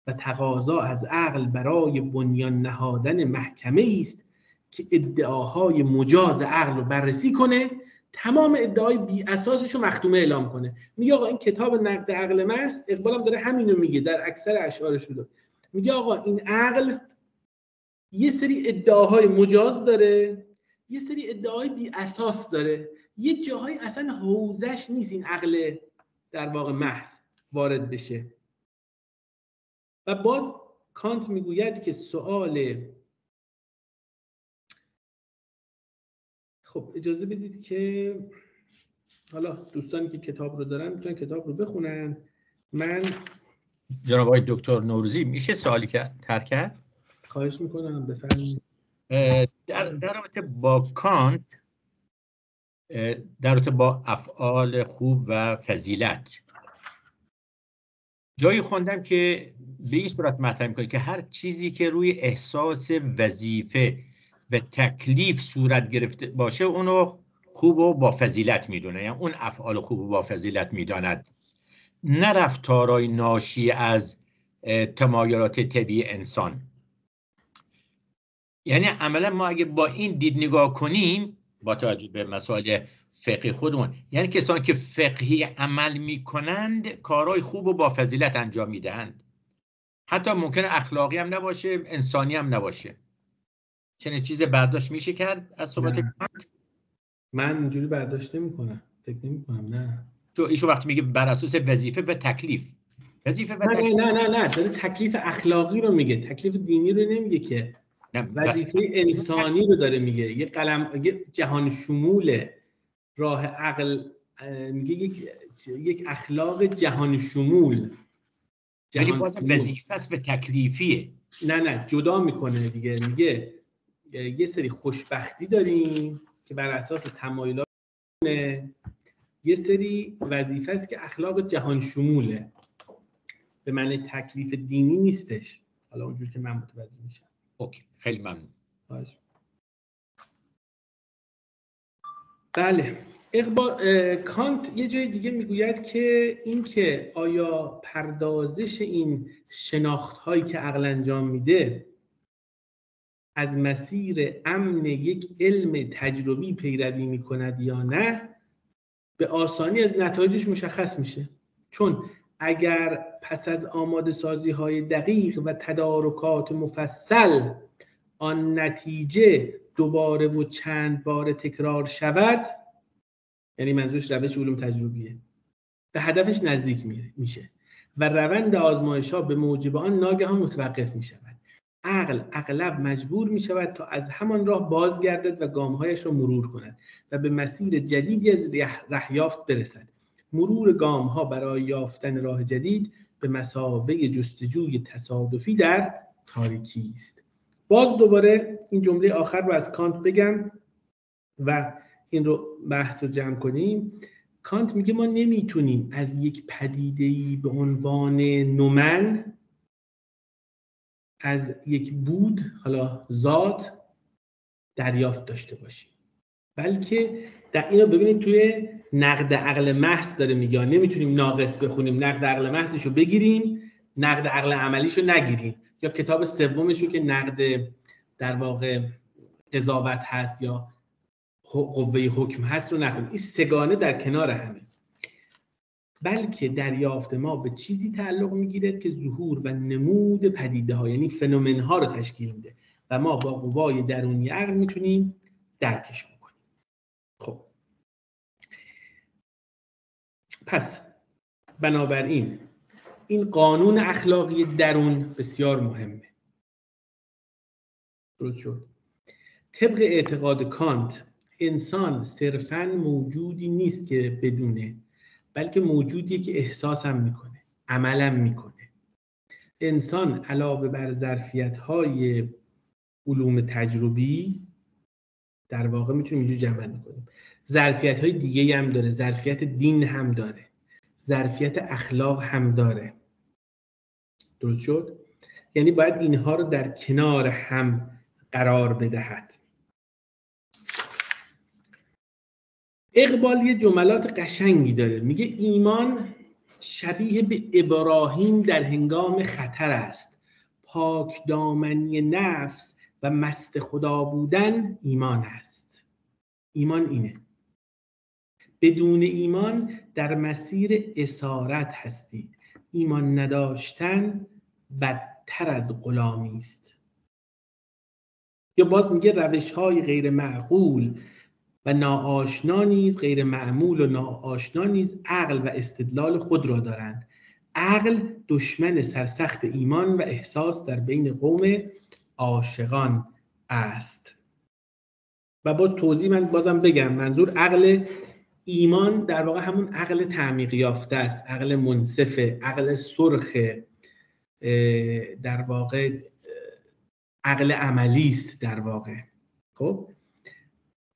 و تقاضا از عقل برای بنیان نهادن محکمه است که ادعاهای مجاز عقل رو بررسی کنه، تمام ادعای بی اساسش رو مختومه اعلام کنه. میگه آقا این کتاب نقد عقل محض، اقبال هم داره همینو میگه در اکثر اشعارش رو، میگه آقا این عقل یه سری ادعاهای مجاز داره، یه سری ادعاهای بی اساس داره، یه جاهای اصلا حوزش نیست این عقل در واقع محض وارد بشه. و باز کانت میگوید که سؤال، خب اجازه بدید که حالا دوستانی که کتاب رو دارن میتونن کتاب رو بخونن. من جناب آقای دکتر نوروزی میشه سوالی که کرد؟ خواهش میکنم بفرمایید. در رابطه با کانت، در رابطه با افعال خوب و فضیلت، جایی خوندم که به این صورت مطرح میکنه که هر چیزی که روی احساس وظیفه و تکلیف صورت گرفته باشه اونو خوب و با فضیلت میدونه، یعنی اون افعال خوب و با فضیلت میداند، نه رفتارهای ناشی از تمایلات طبیعی انسان. یعنی عملا ما اگه با این دید نگاه کنیم، با توجه به مسائل فقهی خودمون، یعنی کسانی که فقهی عمل میکنند کارهای خوب و با فضیلت انجام میدهند، حتی ممکنه اخلاقی هم نباشه، انسانی هم نباشه. چنین چیز برداشت میشه کرد از صحبت کانت؟ من اینجوری برداشت نمی‌کنم، فکر نمی‌کنم. نه تو ایشو وقتی میگه بر اساس وظیفه و تکلیف، وظیفه و تکلیف، نه داره تکلیف اخلاقی رو میگه، تکلیف دینی رو نمیگه که. وظیفه انسانی رو داره میگه. یه جهان شمول راه عقل، میگه یک اخلاق جهان شمول. ولی باز وظیفه است و تکلیفیه. نه جدا میکنه دیگه. میگه یه سری خوشبختی داریم که بر اساس تمایلات، یه سری وظیفه است که اخلاق جهان شموله، به معنی تکلیف دینی نیستش. حالا اونجور که من متوجه میشم. اوکی، خیلی ممنون. بله، کانت یه جای دیگه میگوید که این که آیا پردازش این شناخت هایی که عقل انجام میده از مسیر امن یک علم تجربی پیروی میکند یا نه، به آسانی از نتایجش مشخص میشه. چون اگر پس از آماده سازی های دقیق و تدارکات مفصل آن نتیجه دوباره و چند بار تکرار شود، یعنی منظورش روش علوم تجربیه، به هدفش نزدیک میشه و روند آزمایش ها به موجب آن ناگهان متوقف می شود. عقل اغلب مجبور می شود تا از همان راه بازگردد و گامهایش را مرور کند و به مسیر جدیدی از رهیافت برسد. مرور گام ها برای یافتن راه جدید به مثابه جستجوی تصادفی در تاریکی است. باز دوباره این جمله آخر رو از کانت بگم و این رو بحث رو جمع کنیم. کانت میگه ما نمیتونیم از یک پدیده‌ای به عنوان نومن، از یک بود، حالا ذات، دریافت داشته باشیم، بلکه در اینو ببینید توی نقد عقل محض داره میگه نمیتونیم ناقص بخونیم، نقد عقل محضشو بگیریم، نقد عقل عملیشو نگیریم، یا کتاب سومشو که نقد در واقع قضاوت هست یا قوه حکم هست رو نخونیم. این سگانه در کنار همه، بلکه دریافت ما به چیزی تعلق میگیرد که ظهور و نمود پدیده ها، یعنی فنومن ها رو تشکیل میده و ما با قوای درونی عقل میتونیم درکش بکنیم. خب پس بنابراین این قانون اخلاقی درون بسیار مهمه. درست شد؟ طبق اعتقاد کانت انسان صرفاً موجودی نیست که بدونه، بلکه موجودیه که احساس هم میکنه، عمل هم میکنه انسان علاوه بر ظرفیت‌های علوم تجربی، در واقع میتونیم اینجور جمع کنیم، ظرفیت‌های دیگه‌ای هم داره. ظرفیت دین هم داره، ظرفیت اخلاق هم داره. درست شد؟ یعنی باید اینها رو در کنار هم قرار بدهد. اقبال یه جملات قشنگی داره، میگه ایمان شبیه به ابراهیم در هنگام خطر است. پاک دامنی نفس و مست خدا بودن ایمان است. ایمان اینه. بدون ایمان در مسیر اسارت هستید. ایمان نداشتن بدتر از غلامی است. یا باز میگه روش‌های غیر معقول و ناآشنا نیز، غیر معمول و ناآشنا نیز عقل و استدلال خود را دارند. عقل دشمن سرسخت ایمان و احساس در بین قوم عاشقان است. و باز توضیح من بازم بگم، منظور عقل ایمان در واقع همون عقل تعمیق یافته است، عقل منصفه، عقل سرخه، در واقع عقل عملی است در واقع. خب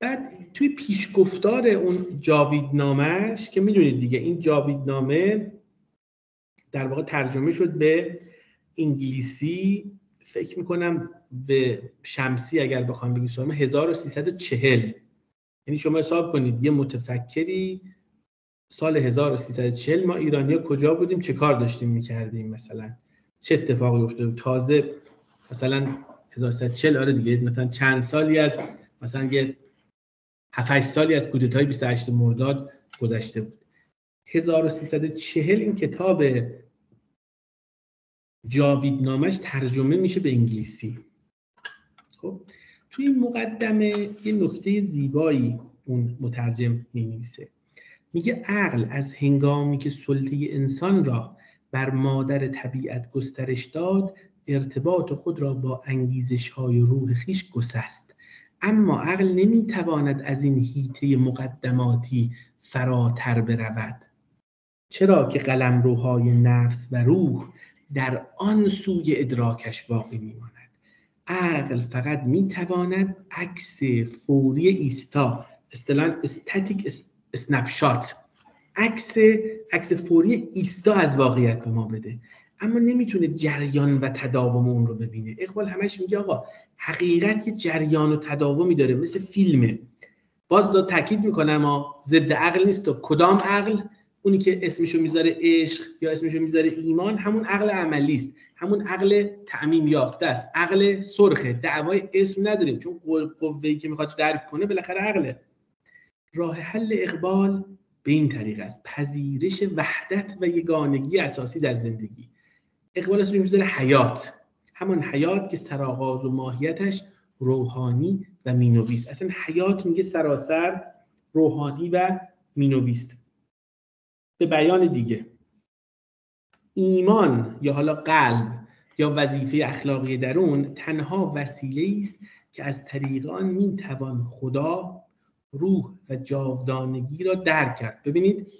بعد توی پیشگفتار اون جاویدنامه‌اش که میدونید دیگه، این جاویدنامه در واقع ترجمه شد به انگلیسی، فکر میکنم به شمسی اگر بخوام بگیم 1340. یعنی شما حساب کنید یه متفکری سال 1340 ما ایرانی‌ها کجا بودیم، چه کار داشتیم میکردیم، مثلا چه اتفاقی افتاده بود. تازه مثلا 1340 آره دیگه، مثلا چند سالی از مثلا یه 7-8 سالی از کودتای 28 مرداد گذشته بود. 1340 این کتاب جاویدنامه‌اش ترجمه میشه به انگلیسی. خب توی این مقدمه یه نکته زیبایی اون مترجم می‌نویسه. میگه عقل از هنگامی که سلطه انسان را بر مادر طبیعت گسترش داد، ارتباط خود را با انگیزش‌های روح خویش گسست. اما عقل نمیتواند از این حیطه مقدماتی فراتر برود، چرا که قلمروهای نفس و روح در آن سوی ادراکش باقی میماند. عقل فقط میتواند عکس فوری ایستا، اصطلاحاً استاتیک اسنپشات، عکس فوری ایستا از واقعیت به ما بده، اما نمیتونه جریان و تداوم اون رو ببینه. اقبال همش میگه آقا حقیقت یه جریان و تداومی داره، مثل فیلمه. باز دا تاکید میکنم ما ضد عقل نیست. و کدام عقل؟ اونی که اسمشو میذاره عشق یا اسمشو میذاره ایمان، همون عقل عملی است، همون عقل تعمیم یافته است، عقل سرخه. دعوای اسم نداریم، چون قوه‌ای که میخواد درک کنه بالاخره عقله. راه حل اقبال به این طریق است: پذیرش وحدت و یگانگی اساسی در زندگی. اقبال اسمش میذاره حیات، همون حیات که سرآغاز و ماهیتش روحانی و مینوی است. اصلا حیات میگه سراسر روحانی و مینوی است. به بیان دیگه، ایمان یا حالا قلب یا وظیفه اخلاقی درون تنها وسیله است که از طریق آن میتوان خدا، روح و جاودانگی را درک کرد. ببینید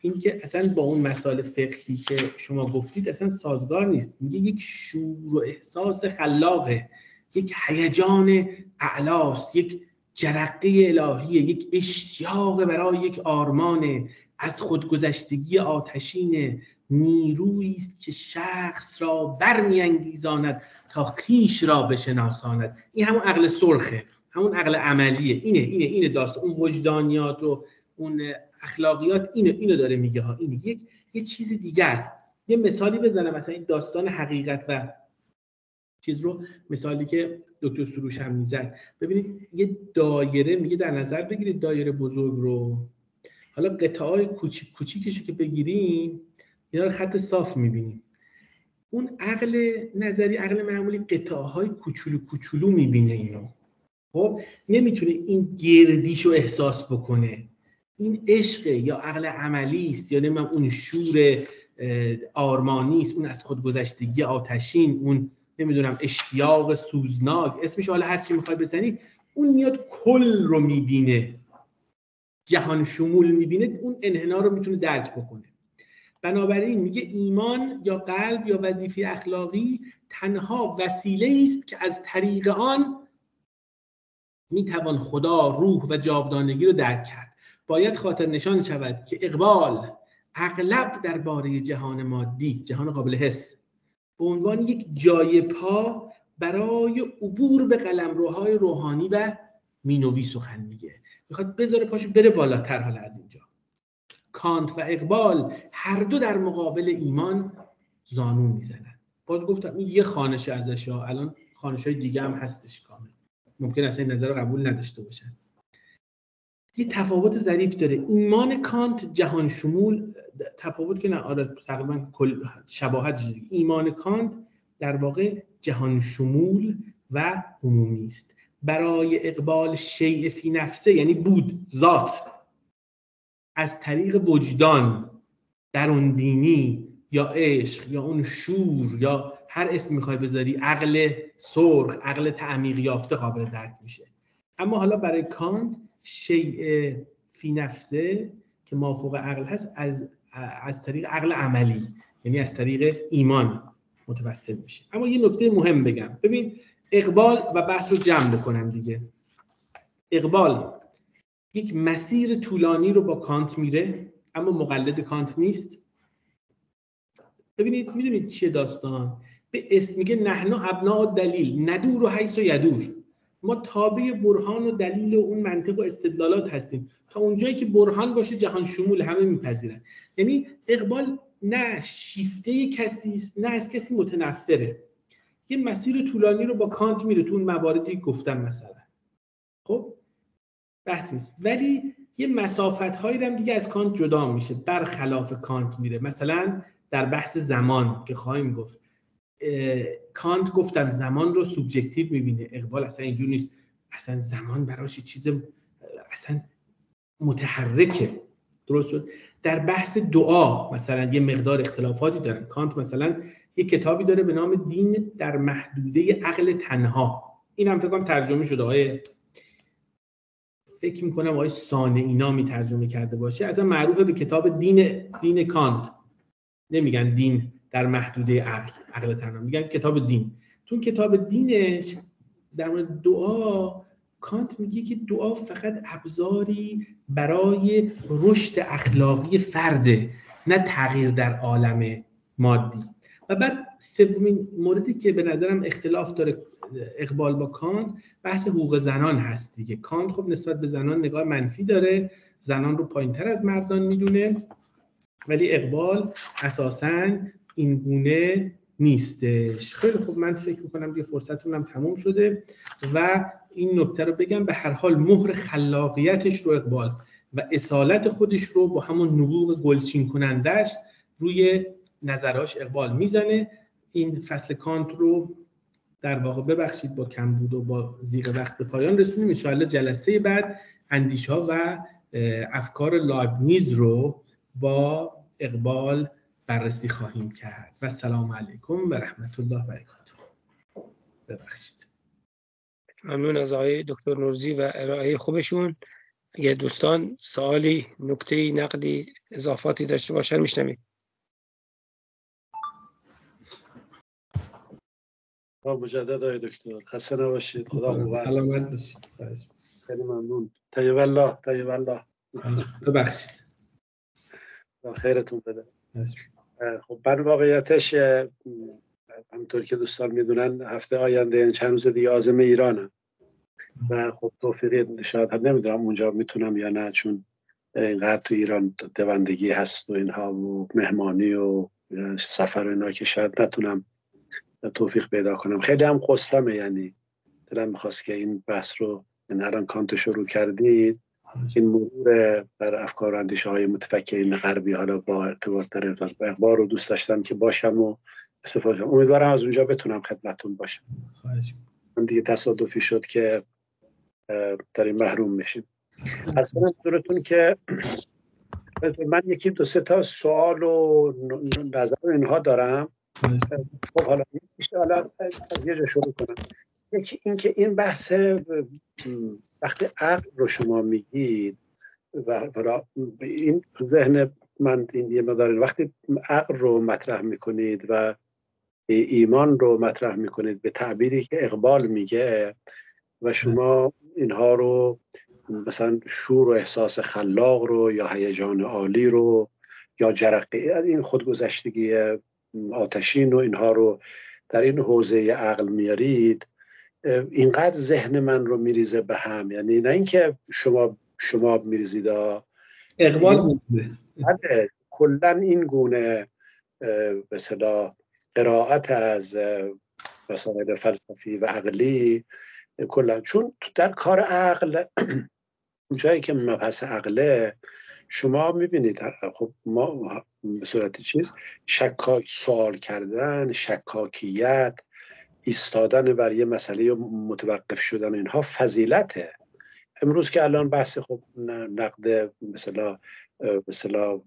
این که اصلا با اون مسائل فقهی که شما گفتید اصلا سازگار نیست. میگه یک شور و احساس خلاقه، یک هیجان اعلاست، یک جرقه الهیه، یک اشتیاق برای یک آرمان، از خودگذشتگی آتشین، نیرویی است که شخص را برمی‌انگیزاند تا خویش را بشناساند. این همون عقل سرخه، همون عقل عملیه. اینه داستان. اون وجدانیات و اون اخلاقیات اینو داره میگه ها. این یه چیز دیگه است. یه مثالی بزنم، مثلا این داستان حقیقت و چیز رو، مثالی که دکتر سروش هم میزد. ببینید یه دایره، میگه در نظر بگیرید دایره بزرگ رو، حالا قطعه‌های کوچیک کوچیکشو که بگیریم اینا رو خط صاف میبینیم. اون عقل نظری، عقل معمولی قطعه‌های کوچولو میبینه اینو. خب نمیتونه این گردیشو احساس بکنه. این عشق یا عقل عملی است، یا نمیدونم اون شور آرمانی است، اون از خودگذشتگی آتشین، اون نمیدونم اشتیاق سوزناک، اسمش حالا هر چی میخواد بزنید، اون میاد کل رو میبینه، جهان شمول میبینه، اون انحنا رو میتونه درک بکنه. بنابراین میگه ایمان یا قلب یا وظیفه اخلاقی تنها وسیله است که از طریق آن میتوان خدا، روح و جاودانگی رو درک کرد. باید خاطر نشان شود که اقبال اغلب درباره جهان مادی، جهان قابل حس، به عنوان یک جای پا برای عبور به قلمروهای روحانی و مینوی سخن میگه. میخواد بذاره پاشو بره بالاتر. حالا از اینجا کانت و اقبال هر دو در مقابل ایمان زانو میزنن. باز گفتم این یه خانشه ازش ها، الان خانش‌های دیگه هم هستش کامل، ممکن است این نظر رو قبول نداشته باشن. یه تفاوت ظریف داره. ایمان کانت جهان شمول، تفاوت که نه، آره تقریبا کل شباهت دیگه. ایمان کانت در واقع جهان شمول و عمومی است. برای اقبال شیء فی نفسه، یعنی بود، ذات، از طریق وجدان، درون بینی یا عشق یا اون شور یا هر اسم میخوای بذاری، عقل سرخ، عقل تعمیق یافته قابل درک میشه. اما حالا برای کانت شیء فی نفسه که مافوق عقل هست از طریق عقل عملی، یعنی از طریق ایمان متوسل میشه. اما یه نکته مهم بگم. ببین اقبال، و بحث رو جمع بکنم دیگه، اقبال یک مسیر طولانی رو با کانت میره اما مقلد کانت نیست. ببینید میدونید چیه داستان؟ به اسم میگه نحن ابناء دلیل ندور و حیث و یدور. ما تابع برهان و دلیل و اون منطق و استدلالات هستیم تا اونجایی که برهان باشه جهان شمول، همه میپذیرن. یعنی اقبال نه شیفته کسی است نه از کسی متنفره. یه مسیر طولانی رو با کانت میره تو اون مواردی گفتم مثلا. خب بحث نیست، ولی یه مسافت‌هایی هم دیگه از کانت جدا میشه، برخلاف کانت میره. مثلا در بحث زمان که خواهیم گفت، کانت گفتم زمان رو سوبژکتیو میبینه، اقبال اصلا اینجور نیست. اصلا زمان براش چیز اصلا متحرکه. درست شد؟ در بحث دعا مثلا یه مقدار اختلافاتی دارن. کانت مثلا یه کتابی داره به نام دین در محدوده عقل تنها. این هم فکر کنم ترجمه شده، فکر میکنم آقای صانعی نامی ترجمه کرده باشه. اصلا معروفه به کتاب دین کانت. نمیگن دین در محدوده عقل تنها، میگن کتاب دین. تو کتاب دینش در مورد دعا، کانت میگه که دعا فقط ابزاری برای رشد اخلاقی فرده، نه تغییر در عالم مادی. و بعد سومین موردی که به نظرم اختلاف داره اقبال با کانت، بحث حقوق زنان هست دیگه. کانت خب نسبت به زنان نگاه منفی داره، زنان رو پایین‌تر از مردان میدونه، ولی اقبال اساساً این گونه نیستش. خیلی خب، من فکر میکنم دیگه فرصتونم تموم شده و این نکته رو بگم. به هر حال مهر خلاقیتش رو اقبال و اصالت خودش رو با همون نبوغ گلچین کنندش روی نظراش اقبال میزنه. این فصل کانت رو در واقع ببخشید با کمبود و با ضیق وقت به پایان رسونیم. ان شاءالله جلسه بعد اندیشه‌ها و افکار لایبنیز رو با اقبال بررسی خواهیم کرد. و السلام علیکم و رحمت الله و برکاته. ببخشید. ممنون از آقای دکتر نورزی و ارائه خوبشون. اگه دوستان سوالی، نکته‌ای، نقدی، اضافاتی داشته باشن میشنوید. مجدد آقای دکتر خسته نباشید. خدا قوت. سلامت باشید. خیلی ممنون. طیب الله. طیب الله. ببخشید. خیرتون بده. خب من واقعیتش همونطور که دوستان میدونن هفته آینده یعنی چند روز دیگه عازم ایرانم و خب توفیقی شاید نمیدونم اونجا میتونم یا نه، چون اینقدر تو ایران دوندگی هست و اینها و مهمانی و سفر و اینا که شاید نتونم توفیق پیدا کنم. خیلی هم قصرمه، یعنی دلم میخواست که این بحث رو الان کانت شروع کردید، این مرور بر افکار و اندیشه های متفکرین غربی، حالا با ارتباط در ارتباط با اقبال رو دوست داشتم که باشم و استفاده کنم. امیدوارم از اونجا بتونم خدمتتون باشم. من دیگه تصادفی شد که داریم محروم میشیم. اصلا نظرتون که من یکی دو سه تا سوال و نظر و اینها دارم. خب حالا از یه جا شروع کنم. یکی این که این بحث وقتی عقل رو شما میگید و این تو ذهن من این یه مقدار وقتی عقل رو مطرح میکنید و ایمان رو مطرح میکنید به تعبیری که اقبال میگه و شما اینها رو مثلا شور و احساس خلاق رو یا هیجان عالی رو یا جرقه این خودگذشتگی آتشین و اینها رو در این حوزه عقل میارید، اینقدر ذهن من رو میریزه به هم. یعنی نه اینکه شما میریزید، اقبال میریزه. کلا این گونه به اصطلاح قرائت از مسائل فلسفی و عقلی کلا، چون در کار عقل جایی که مبحث عقله شما میبینید خب ما به صورت چیز سوال کردن، شکاکیت، ایستادن بر یه مسئله متوقف شدن، اینها فضیلته. امروز که الان بحث خب نقد مثلا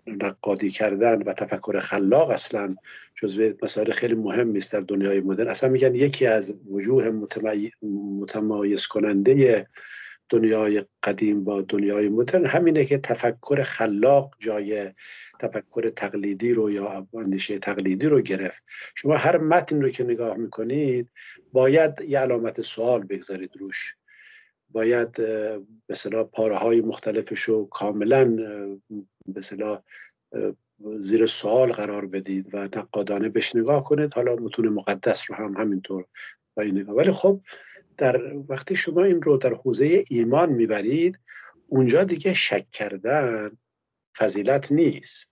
نقادی کردن و تفکر خلاق اصلا جزو مسائل خیلی مهم است در دنیای مدرن. اصلا میگن یکی از وجوه متمایز کننده دنیای قدیم با دنیای مدرن همینه که تفکر خلاق جای تفکر تقلیدی رو یا اندیشه تقلیدی رو گرفت. شما هر متن رو که نگاه میکنید باید یه علامت سوال بگذارید روش، باید به اصطلاح پاره‌های مختلفش رو کاملا به اصطلاح زیر سوال قرار بدید و نقادانه بهش نگاه کنید. حالا متون مقدس رو هم همینطور با این نگاه. ولی خب در وقتی شما این رو در حوزه ایمان میبرید، اونجا دیگه شک کردن فضیلت نیست.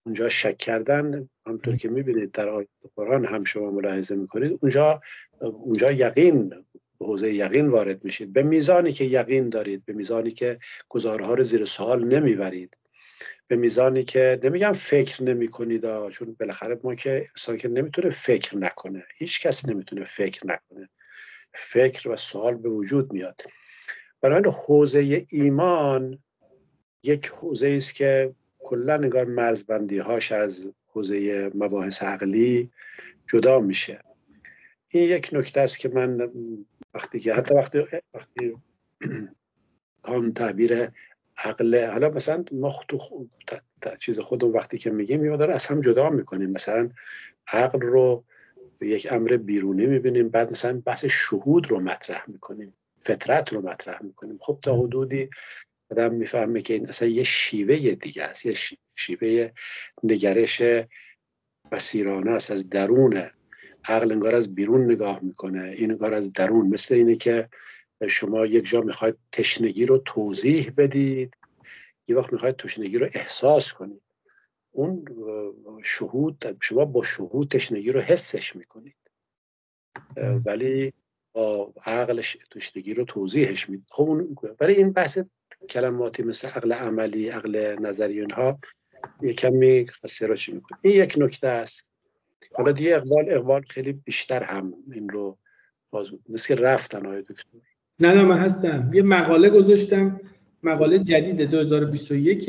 اونجا شک کردن همونطور که میبینید در آیات قرآن هم شما ملاحظه میکنید، اونجا یقین، به حوزه یقین وارد میشید. به میزانی که یقین دارید، به میزانی که گزارها رو زیر سوال نمیبرید، به میزانی که نمیگم فکر نمی کنید، چون بالاخره ما که انسان که نمیتونه فکر نکنه، هیچ کس نمیتونه فکر نکنه، فکر و سوال به وجود میاد. بنابراین حوزه ایمان یک حوزه است که کلا نگار مرزبندی هاش از حوزه مباحث عقلی جدا میشه. این یک نکته است که من وقتی هم تعبیر عقل، حالا مثلا ما چیز خودمون وقتی که میگیم میادر از هم جدا میکنیم. مثلا عقل رو یک امر بیرونی میبینیم، بعد مثلا بحث شهود رو مطرح میکنیم، فطرت رو مطرح میکنیم. خب تا حدودی آدم میفهمه که این اصلا یه شیوه دیگه است، یه شیوه نگرش بصیرانه است، از درونه. عقل انگار از بیرون نگاه میکنه، این انگار از درون. مثل اینه که شما یک جا میخواید تشنگی رو توضیح بدید، یه وقت میخواید تشنگی رو احساس کنید. اون شهود، شما با شهود تشنگی رو حسش میکنید، ولی با عقل تشنگی رو توضیحش میدید. خب برای این بحث کلماتی مثل عقل عملی، عقل نظری، اینها یک کمی خسارت میکنه. این یک نکته است. حالا دیگه اقبال خیلی بیشتر هم این رو باز مثل که رفتن آقای دکتر. نه من هستم. یه مقاله گذاشتم، مقاله جدید 2021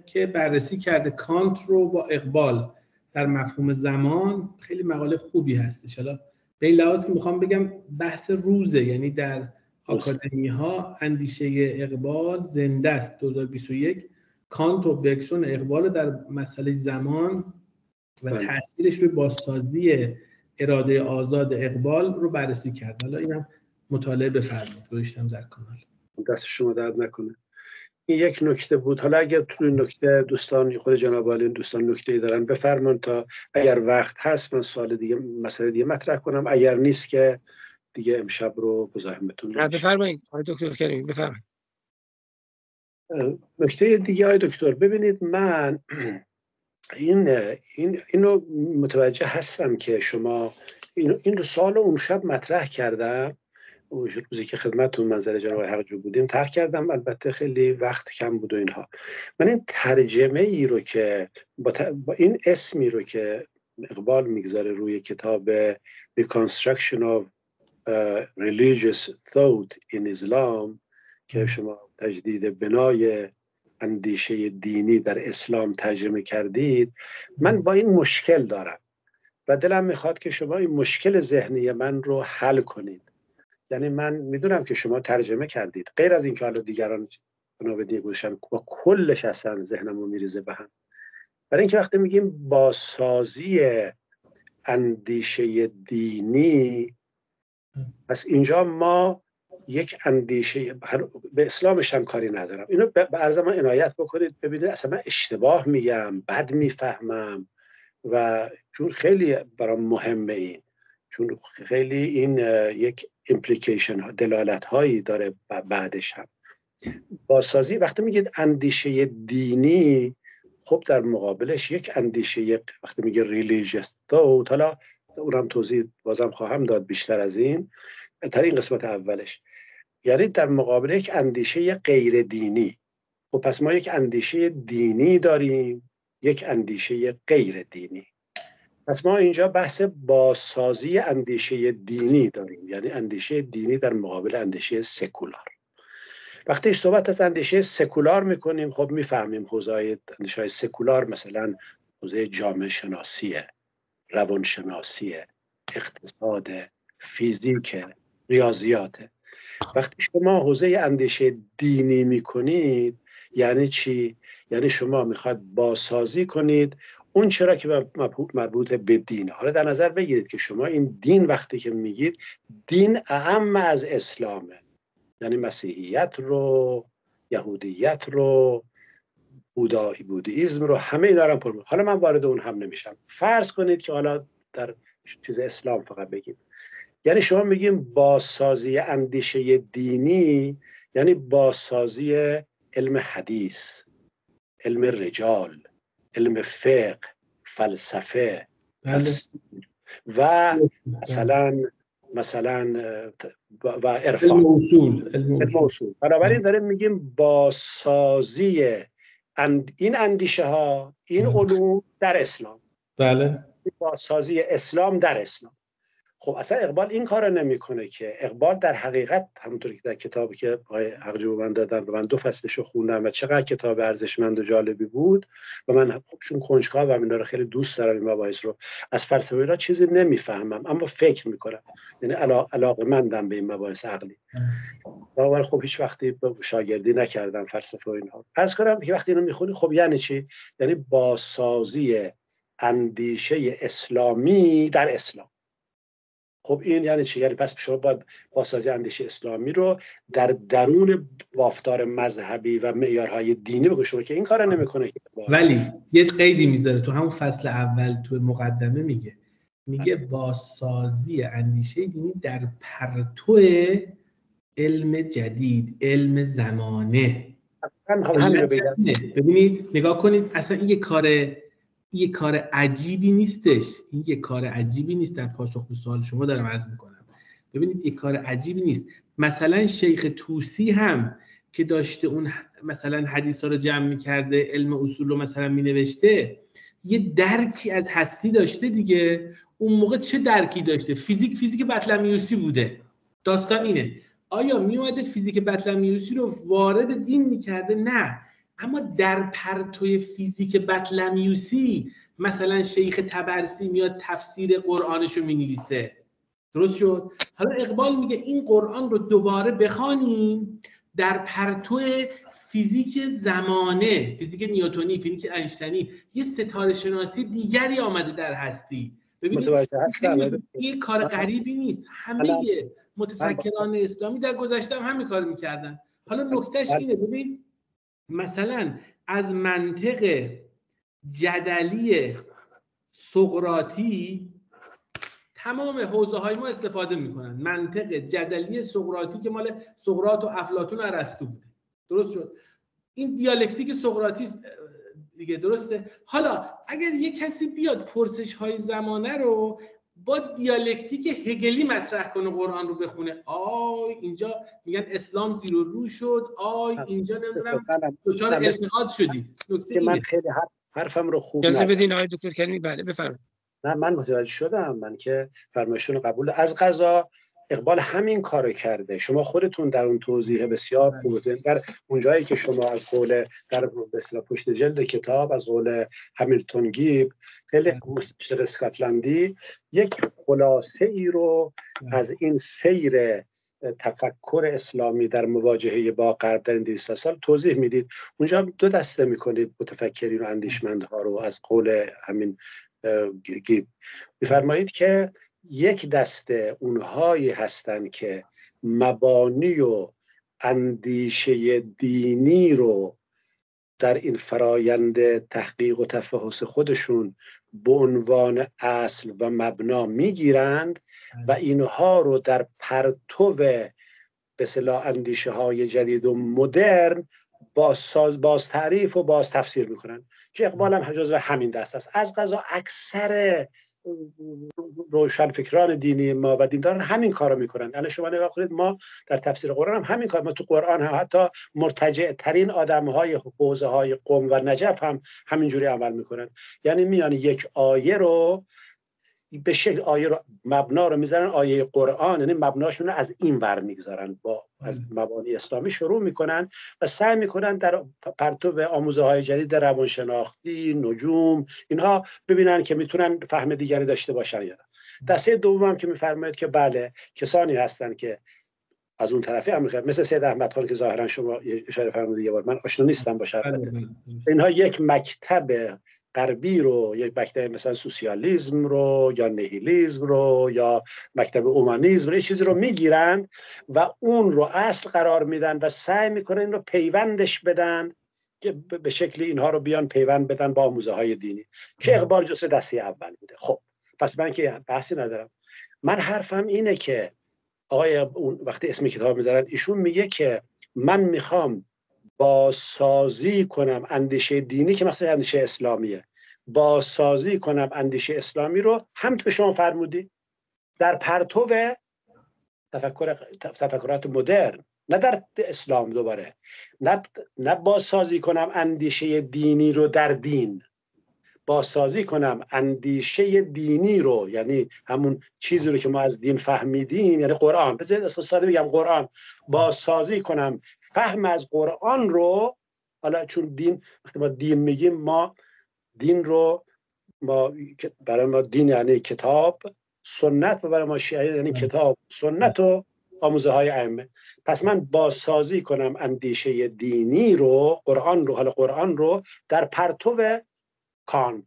که بررسی کرده کانت رو با اقبال در مفهوم زمان. خیلی مقاله خوبی هستش. حالا به این لحاظ که میخوام بگم بحث روزه، یعنی در آکادمی ها اندیشه اقبال زنده است. 2021 کانت و برگسون اقبال در مسئله زمان و تأثیرش روی بازسازی اراده آزاد اقبال رو بررسی کرد. حالا اینم مطالعه بفرمایید، گذاشتم در کانال. دست شما درد نکنه. این یک نکته بود. حالا اگر تو این نکته دوستان، خود جناب عالی دوستان نکته‌ای دارن بفرمایید تا اگر وقت هست من سوال دیگه، مسئله دیگه مطرح کنم. اگر نیست که دیگه امشب رو مزاحمتون نمی‌شم. بفرمایید آقای دکتر کریمی، بفرمایید. نکته دیگه آقای دکتر، ببینید من اینو متوجه هستم که شما این رو سال اون شب مطرح کردم، روزی که خدمتتون منظر جناب حقجو بودیم طرح کردم، البته خیلی وقت کم بود و اینها. من این ترجمه ای رو که با این اسمی رو که اقبال میگذاره روی کتاب Reconstruction of Religious Thought in Islam که شما تجدید بنای اندیشه دینی در اسلام ترجمه کردید، من با این مشکل دارم و دلم میخواد که شما این مشکل ذهنی من رو حل کنید. یعنی من میدونم که شما ترجمه کردید، غیر از اینکه حالا دیگران بنابراین گوشم با کلش اصلا ذهنمو میریزه به هم. برای اینکه وقتی میگیم بازسازی اندیشه دینی، پس اینجا ما یک اندیشه، به اسلامش هم کاری ندارم، اینو به عرض من عنایت بکنید ببینید اصلا من اشتباه میگم، بد میفهمم و چون خیلی برام مهمه این، چون خیلی این یک امپلیکیشن ها، دلالت هایی داره بعدش هم. بازسازی وقتی میگید اندیشه دینی، خب در مقابلش یک اندیشه، وقتی میگه ریلیجیس تو، حالا اونم توضیح بازم خواهم داد بیشتر از این در این قسمت اولش، یعنی در مقابل یک اندیشه غیر دینی. خب پس ما یک اندیشه دینی داریم، یک اندیشه غیر دینی. پس ما اینجا بحث بازسازی اندیشه دینی داریم، یعنی اندیشه دینی در مقابل اندیشه سکولار. وقتی صحبت از اندیشه سکولار میکنیم، خب میفهمیم حوزه اندیشه سکولار مثلا حوزه جامعه شناسیه، روانشناسیه، اقتصاد، فیزیک، ریاضیاته. وقتی شما حوزه اندیشه دینی میکنید یعنی چی؟ یعنی شما میخواد بازسازی کنید اون چرا که مربوط به دینه. حالا در نظر بگیرید که شما این دین وقتی که میگید دین اهم از اسلامه، یعنی مسیحیت رو، یهودیت رو، بودیسم رو، همه اینا رو پر. حالا من وارد اون هم نمیشم. فرض کنید که حالا در چیز اسلام فقط بگیم، یعنی شما میگیم بازسازی اندیشه دینی یعنی بازسازی علم حدیث، علم رجال، علم فقه، فلسفه، تفسیر و مثلا و عرفان، علم اصول. بنابراین داریم میگیم بازسازی این اندیشه ها، این علوم در اسلام. بله. بازسازی اسلام در اسلام. خب اصلا اقبال این کار نمیکنه که. اقبال در حقیقت همونطوری که در کتابی که آقای حقجو من دادن و من 2 فصلشو خوندم و چقدر کتاب ارزشمند و جالبی بود و من چون کنجکاوم و اینا رو خیلی دوست دارم، این مباحث رو، از فلسفه اینا چیزی نمیفهمم اما فکر میکنم، یعنی علاقه‌مندم به این مباحث عقلی. و خب هیچ وقتی شاگردی نکردم فلسفه و اینها. عرض کنم که وقتی اینو میخونی خب یعنی چی؟ یعنی بازسازی اندیشه اسلامی در اسلام. خب این یعنی چی؟ یعنی پس شما باید بازسازی اندیشه اسلامی رو در درون بافتار مذهبی و معیارهای دینی بکنید، شما که این کارو نمیکنه. ولی یه قیدی میذاره تو همون فصل اول تو مقدمه میگه بازسازی اندیشه دینی در پرتو علم جدید، علم زمانه. ببینید نگاه کنید، اصلا این یه کار عجیبی نیستش. این یه کار عجیبی نیست. در پاسخ به سوال شما دارم عرض میکنم. ببینید یه کار عجیبی نیست. مثلا شیخ طوسی هم که داشته اون مثلا حدیثا رو جمع میکرده، علم اصول رو مثلا مینوشته، یه درکی از هستی داشته دیگه. اون موقع چه درکی داشته؟ فیزیک بطلمیوسی بوده. داستان اینه. آیا میومده فیزیک بطلمیوسی رو وارد دین میکرده؟ نه. اما در پرتوی فیزیک بطلمیوسی مثلا شیخ طبرسی میاد تفسیر قرآنش رو مینویسه. درست شد؟ حالا اقبال میگه این قرآن رو دوباره بخوانیم در پرتوی فیزیک زمانه، فیزیک نیوتنی، فیزیک اینشتینی، یه ستاره شناسی دیگری آمده در هستی. ببینید این کار غریبی نیست. همه متفکران اسلامی در گذشته هم همین کار میکردن. حالا نکتهش اینه، ببین مثلا از منطق جدلی سقراطی تمام حوزه‌های ما استفاده میکنن. منطق جدلی سقراطی که مال سقراط و افلاطون و ارسطو بوده. درست شد؟ این دیالکتیک سقراطی دیگه، درسته؟ حالا اگر یک کسی بیاد پرسش‌های زمانه رو با دیالکتیک هگلی مطرح کنه، قرآن رو بخونه، اینجا میگن اسلام زیر و رو شد، اینجا نمیدونم دچار التحاد شدید. که من خیلی حرفم رو خوب اجازه بدین آقای دکتر کریمی. بله بفرمایید. نه من متوجه شدم، من که فرمایشتون قبول. از قضا اقبال همین کارو کرده. شما خودتون در اون توضیح بسیار خوبه، در اون جایی که شما از قول در اصطلاح پشت جلد کتاب از قول همیلتون گیب، خیلی مستشار اسکاتلندی، یک خلاصه ای رو از این سیر تفکر اسلامی در مواجهه با غرب در این 200 سال توضیح میدید. اونجا دو دسته میکنید متفکرین و اندیشمندها رو از قول همین گیب. میفرمایید که یک دسته اونهایی هستند که مبانی و اندیشه دینی رو در این فرایند تحقیق و تفحص خودشون به عنوان اصل و مبنا میگیرند و اینها رو در پرتو به اصطلاح اندیشه های جدید و مدرن باز تعریف و باز تفسیر میکنن که اقبال هم جزو همین دست است. از قضا اکثر روشنفکران دینی ما و دینداران همین کارو میکنن. یعنی شما نگاه کنید، ما در تفسیر قرآن هم همین کار، ما تو قرآن هم حتی مرتجع ترین آدم‌های حوزه های قم و نجف هم همینجوری عمل میکنن. یعنی میان یک آیه رو به شکل آیه رو مبنا رو میذارن، آیه قرآن، یعنی مبناشون رو از این ور میگذارن، با از مبانی اسلامی شروع میکنن و سعی میکنن در پرتو آموزه های جدید روانشناختی، نجوم، اینها ببینن که میتونن فهم دیگری داشته باشن یا نه. دسته دوم هم که میفرمایید که بله، کسانی هستن که از اون طرفی آمریکا، مثل سید احمد خان که ظاهرا شما اشاره فرمودید یه بار، من آشنا نیستم با شرط. اینها یک مکتب غربی رو، یک مکتب مثلا سوسیالیسم رو یا نیهیلیسم رو یا مکتب اومانیسم رو، یه چیزی رو میگیرن و اون رو اصل قرار میدن و سعی میکنن این رو پیوندش بدن که به شکلی اینها رو بیان پیوند بدن با آموزه های دینی که اقبال جزء دسته اول بوده. خب پس من که بحثی ندارم. من حرفم اینه که آقای اون وقتی اسم کتاب میذارن، ایشون میگه که من میخوام بازسازی کنم اندیشه دینی که مثلا اندیشه اسلامیه، بازسازی کنم اندیشه اسلامی رو همونطور شما فرمودی در پرتو تفکرات مدرن، نه در اسلام دوباره، نه بازسازی کنم اندیشه دینی رو در دین، بازسازی کنم اندیشه دینی رو، یعنی همون چیزی رو که ما از دین فهمیدیم، یعنی قرآن، بذارید ساده بگم قرآن، بازسازی کنم فهم از قرآن رو. حالا چون دین، وقتی ما دین میگیم، ما دین رو برای ما دین یعنی کتاب، سنت، و برای ما شیعه یعنی کتاب، سنت و آموزه های ائمه. پس من بازسازی کنم اندیشه دینی رو، قرآن رو، حالا قرآن رو در پرتو کانت،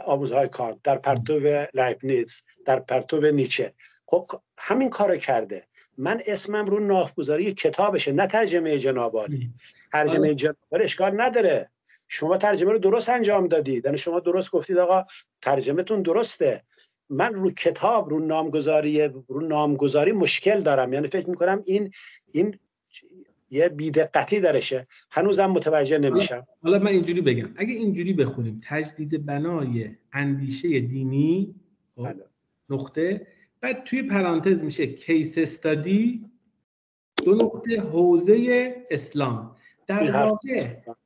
آموزه های کانت، در پرتو لایبنیتز، در پرتو نیچه. خب همین کارو کرده. من اسمم رو نافگذاری کتابشه، نه ترجمه جناب عالی. ترجمه جناب عالی اشکال نداره، شما ترجمه رو درست انجام دادید، یعنی شما درست گفتید آقا ترجمهتون درسته. من رو کتاب، رو نامگذاری مشکل دارم. یعنی فکر میکنم این یه بی‌دقتی درشه، هنوزم متوجه نمیشم. حالا من اینجوری بگم، اگه اینجوری بخونیم تجدید بنای اندیشه دینی، نقطه، بعد توی پرانتز میشه کیس استادی، دو نقطه، حوزه اسلام. در واقع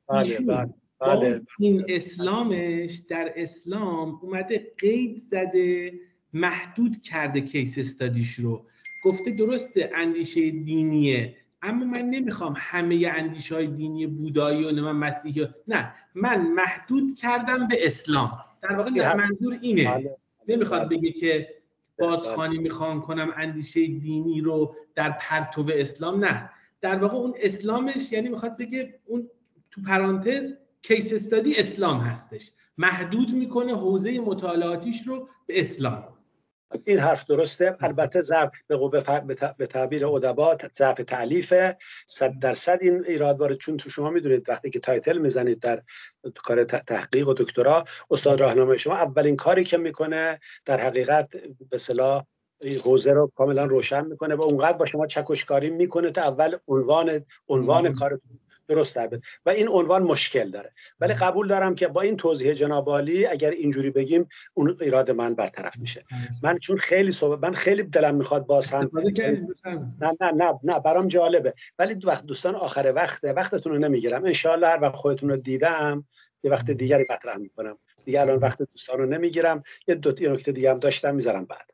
ایشون با این اسلامش در اسلام اومده قید زده، محدود کرده کیس استادیش رو، گفته درسته اندیشه دینیه، اما من نمیخوام همه اندیشه های دینی بودایی و من مسیحی، نه، من محدود کردم به اسلام. در واقع منظور اینه، نمیخواد بگه که بازخوانی میخوام کنم اندیشه دینی رو در پرتو اسلام، نه، در واقع اون اسلامش یعنی میخواد بگه اون تو پرانتز کیس استادی اسلام هستش، محدود میکنه حوزه مطالعاتیش رو به اسلام. این حرف درسته. البته ضعف به تعبیر ادبا ضعف تألیف 100% این ایراد وارد، چون تو شما میدونید وقتی که تایتل میزنید در کار تحقیق و دکترا، استاد راهنمای شما اولین کاری که میکنه در حقیقت به اصطلاح حوزه رو کاملا روشن میکنه و اونقدر با شما چکشکاری میکنه تا اول عنوان کار درست تعبیر، و این عنوان مشکل داره. ولی قبول دارم که با این توضیح جناب عالی اگر اینجوری بگیم اون ایراد من برطرف میشه. من چون من خیلی دلم میخواد باز هم نه برام جالبه، ولی دوستان آخر وقتتون رو نمیگیرم، ان شاء الله هر وقت خودتون رو دیدم یه وقت دیگری مطرح میکنم دیگه. الان وقت دوستان رو نمیگیرم، یه نکته دیگه هم داشتم میذارم بعد.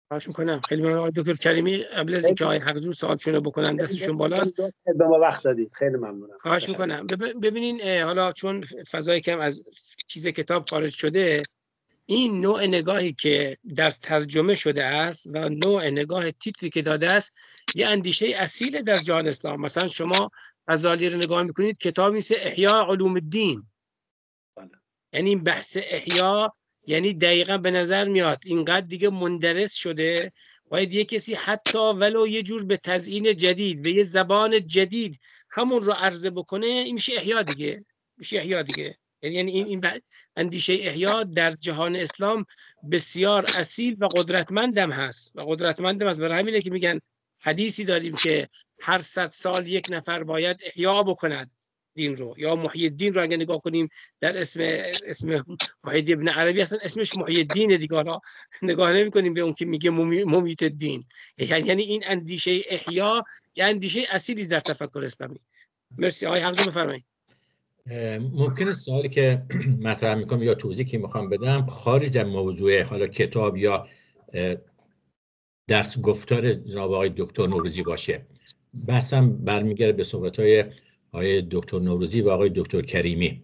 خواهش میکنم. خیلی ممنون آقای دکتر کریمی. قبل از اینکه آقای حقجور سوالشون رو بکنن، دستشون بالاست، به ما وقت دادید، خیلی ممنونم. خواهش میکنم. ببینین حالا چون فضای کم از چیز کتاب خارج شده، این نوع نگاهی که در ترجمه شده است و نوع نگاه تیتری که داده است یه اندیشه اصیل در جهان اسلام. مثلا شما غزالی رو نگاه میکنید، کتابی مثل احیاء علوم الدین، یعنی این بحث احیا، یعنی دقیقا به نظر میاد اینقدر دیگه مندرس شده، باید یه کسی حتی ولو یه جور به تزیین جدید، به یه زبان جدید همون رو عرضه بکنه، این میشه احیا دیگه، میشه احیا دیگه. یعنی این اندیشه احیا در جهان اسلام بسیار اصیل و قدرتمندم هست برای همینه که میگن حدیثی داریم که هر 100 سال یک نفر باید احیا بکند دین رو. یا محی الدین رو اگه نگاه کنیم در اسم محی الدین ابن عربی اصلا اسمش محی الدین دیگه، را نگاه نمی کنیم به اون که میگه ممیت الدین. یعنی این اندیشه احیا یه اندیشه اصیلی در تفکر اسلامی. مرسی. آقای حقجو بفرمایید. ممکنه سوالی که مطرح میکنم یا توضیحی که میخوام بدم خارج از موضوع حالا کتاب یا درس گفتار جناب آقای دکتر نوروزی باشه. بحثم برمیگرده به صحبت‌های آقای دکتر نوروزی و آقای دکتر کریمی.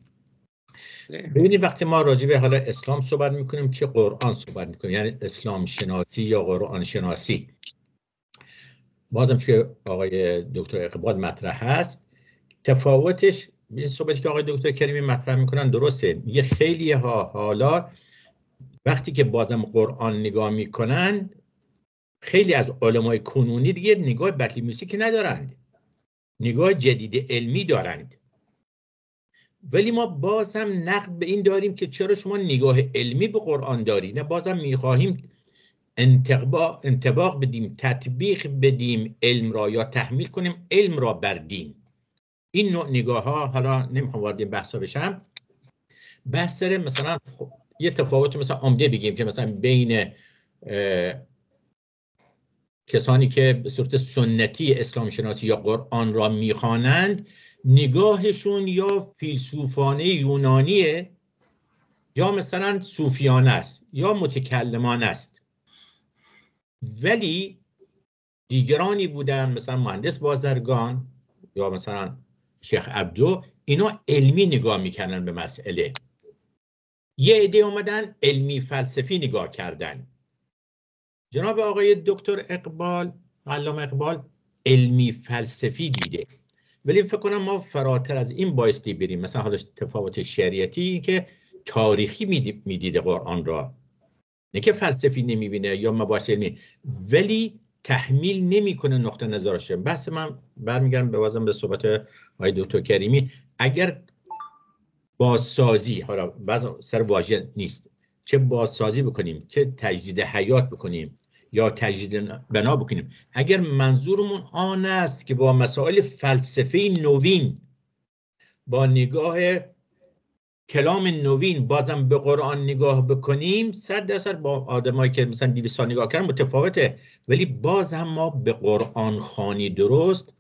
ببینید وقتی ما راجع به حالا اسلام صحبت میکنیم چه قرآن صحبت میکنیم، یعنی اسلام شناسی یا قرآن شناسی، بازم که آقای دکتر اقبال مطرح هست، تفاوتش این صحبتی که آقای دکتر کریمی مطرح میکنن درسته. میگه خیلی ها حالا وقتی که بازم قرآن نگاه میکنن، خیلی از علمای کنونی دیگه نگاه بطلیموسی که ندارند، نگاه جدید علمی دارند. ولی ما بازم نقد به این داریم که چرا شما نگاه علمی به قرآن دارید؟ نه، بازم میخواهیم انطباق بدیم، تطبیق بدیم علم را، یا تحمیل کنیم علم را بر دین. این نوع نگاه ها، حالا نمیخوام وارد این بحثا بشم، بحث داره مثلا یه تفاوت مثلا عمده بگیم که مثلا بین کسانی که به صورت سنتی اسلام شناسی یا قرآن را میخوانند، نگاهشون یا فیلسوفانه یونانیه یا مثلا صوفیانه است یا متکلمانه است. ولی دیگرانی بودن مثلا مهندس بازرگان یا مثلا شیخ عبدو، اینا علمی نگاه میکنن به مسئله. یه عده اومدن علمی فلسفی نگاه کردن. جناب آقای دکتر اقبال، علامه اقبال، علمی فلسفی دیده. ولی فکر کنم ما فراتر از این بایستی بریم. مثلا حالا تفاوت شریعتی که تاریخی میدیده قرآن را، نه که فلسفی نمیبینه یا مباحث علمی، ولی تحمیل نمیکنه نقطه نظرش. بحث من برمیگردم بازم به صحبت آقای دکتر کریمی. اگر بازسازی، حالا بعض سر واژه نیست، چه بازسازی بکنیم، چه تجدید حیات بکنیم یا تجدید بنا بکنیم، اگر منظورمون آن است که با مسائل فلسفی نوین، با نگاه کلام نوین بازم به قرآن نگاه بکنیم، 100% با آدمایی که مثلا 200 سال نگاه کردن متفاوته. ولی باز هم ما به قرآن خوانی درست،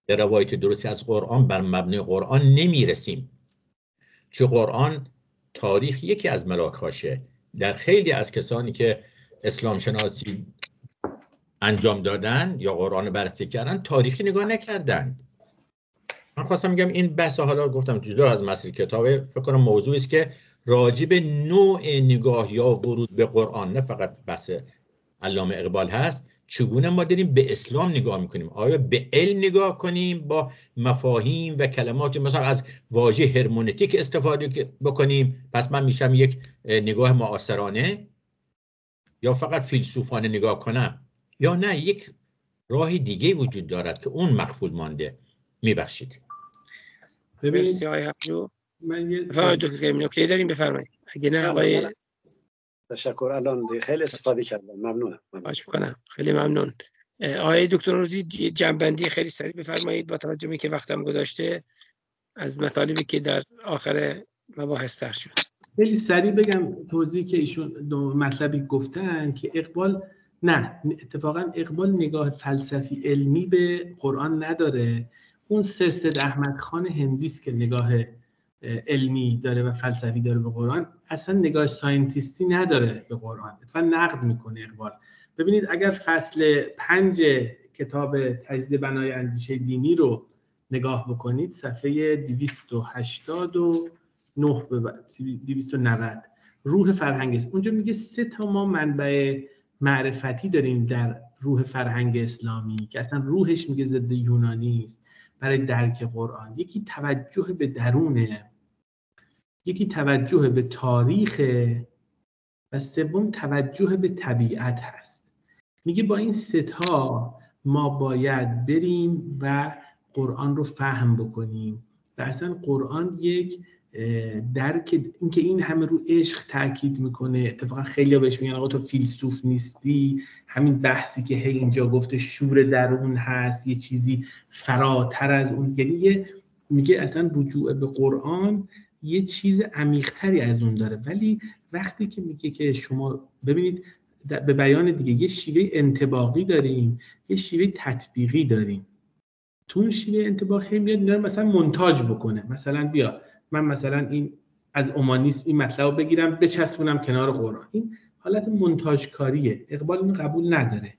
به روایت درستی از قرآن بر مبنای قرآن نمیرسیم. چون قرآن تاریخ یکی از ملاک‌هاشه. در خیلی از کسانی که اسلام شناسی انجام دادن یا قرآن بررسی کردن، تاریخی نگاه نکردن. من خواستم میگم این بحث، حالا گفتم جدا از مسئله کتابه، فکر کنم موضوعی است که راجع به نوع نگاه یا ورود به قرآن، نه فقط بحث علامه اقبال هست، چگونه ما داریم به اسلام نگاه میکنیم. آیا به علم نگاه کنیم، با مفاهیم و کلمات مثلا از واژه هرمونتیک استفاده بکنیم، پس من میشم یک نگاه معاصرانه، یا فقط فیلسوفانه نگاه کنم، یا نه یک راه دیگه وجود دارد که اون مخفول مانده. میبخشید. مرسی آقای حقجو. بفرمایید دکتر کریمی، نکته داریم بفرمایید. اگه نه آقای تشکر. الان خیلی استفاده کردم. ممنونم. باش میکنم. خیلی ممنون. آقای دکتر نوروزی جنبندی خیلی سریع بفرمایید با توجه به که وقتم گذاشته از مطالبی که در آخر مباحث طرح شد. خیلی سریع بگم توضیحی که ایشون دو مطلبی گفتن که اقبال، نه اتفاقا اقبال نگاه فلسفی علمی به قرآن نداره. اون سرسد احمد خان هندیست که نگاه علمی داره و فلسفی داره به قرآن، اصلا نگاه ساینتیستی نداره به قرآن، اتفاقا نقد میکنه اقبال. ببینید اگر فصل 5 کتاب تجدید بنای اندیشه دینی رو نگاه بکنید، صفحه 289 به 290، روح فرهنگ است. اونجا میگه 3 ما منبع معرفتی داریم در روح فرهنگ اسلامی که اصلا روحش میگه ضد یونانی است برای درک قرآن. یکی توجه به درونه، یکی توجه به تاریخ و سوم توجه به طبیعت هست. میگه با این 3 ما باید بریم و قرآن رو فهم بکنیم و اصلا قرآن یک درک، اینکه این همه رو عشق تاکید میکنه. اتفاقا خیلی بهش میگن آقا تو فیلسوف نیستی، همین بحثی که هی اینجا گفته شور درون هست، یه چیزی فراتر از اون، یعنی میگه اصلا رجوع به قرآن یه چیز عمیق‌تری از اون داره. ولی وقتی که میگه که شما ببینید به بیان دیگه یه شیوه انطباقی داریم، یه شیوه تطبیقی داریم. تو اون شیوه انطباقی میاد اینا مثلا مونتاژ بکنه، مثلا بیا من مثلا این از اومانیسم این مطلب رو بگیرم بچسبونم کنار قرآن. این حالت مونتاژ کاریه. اقبال اینو قبول نداره.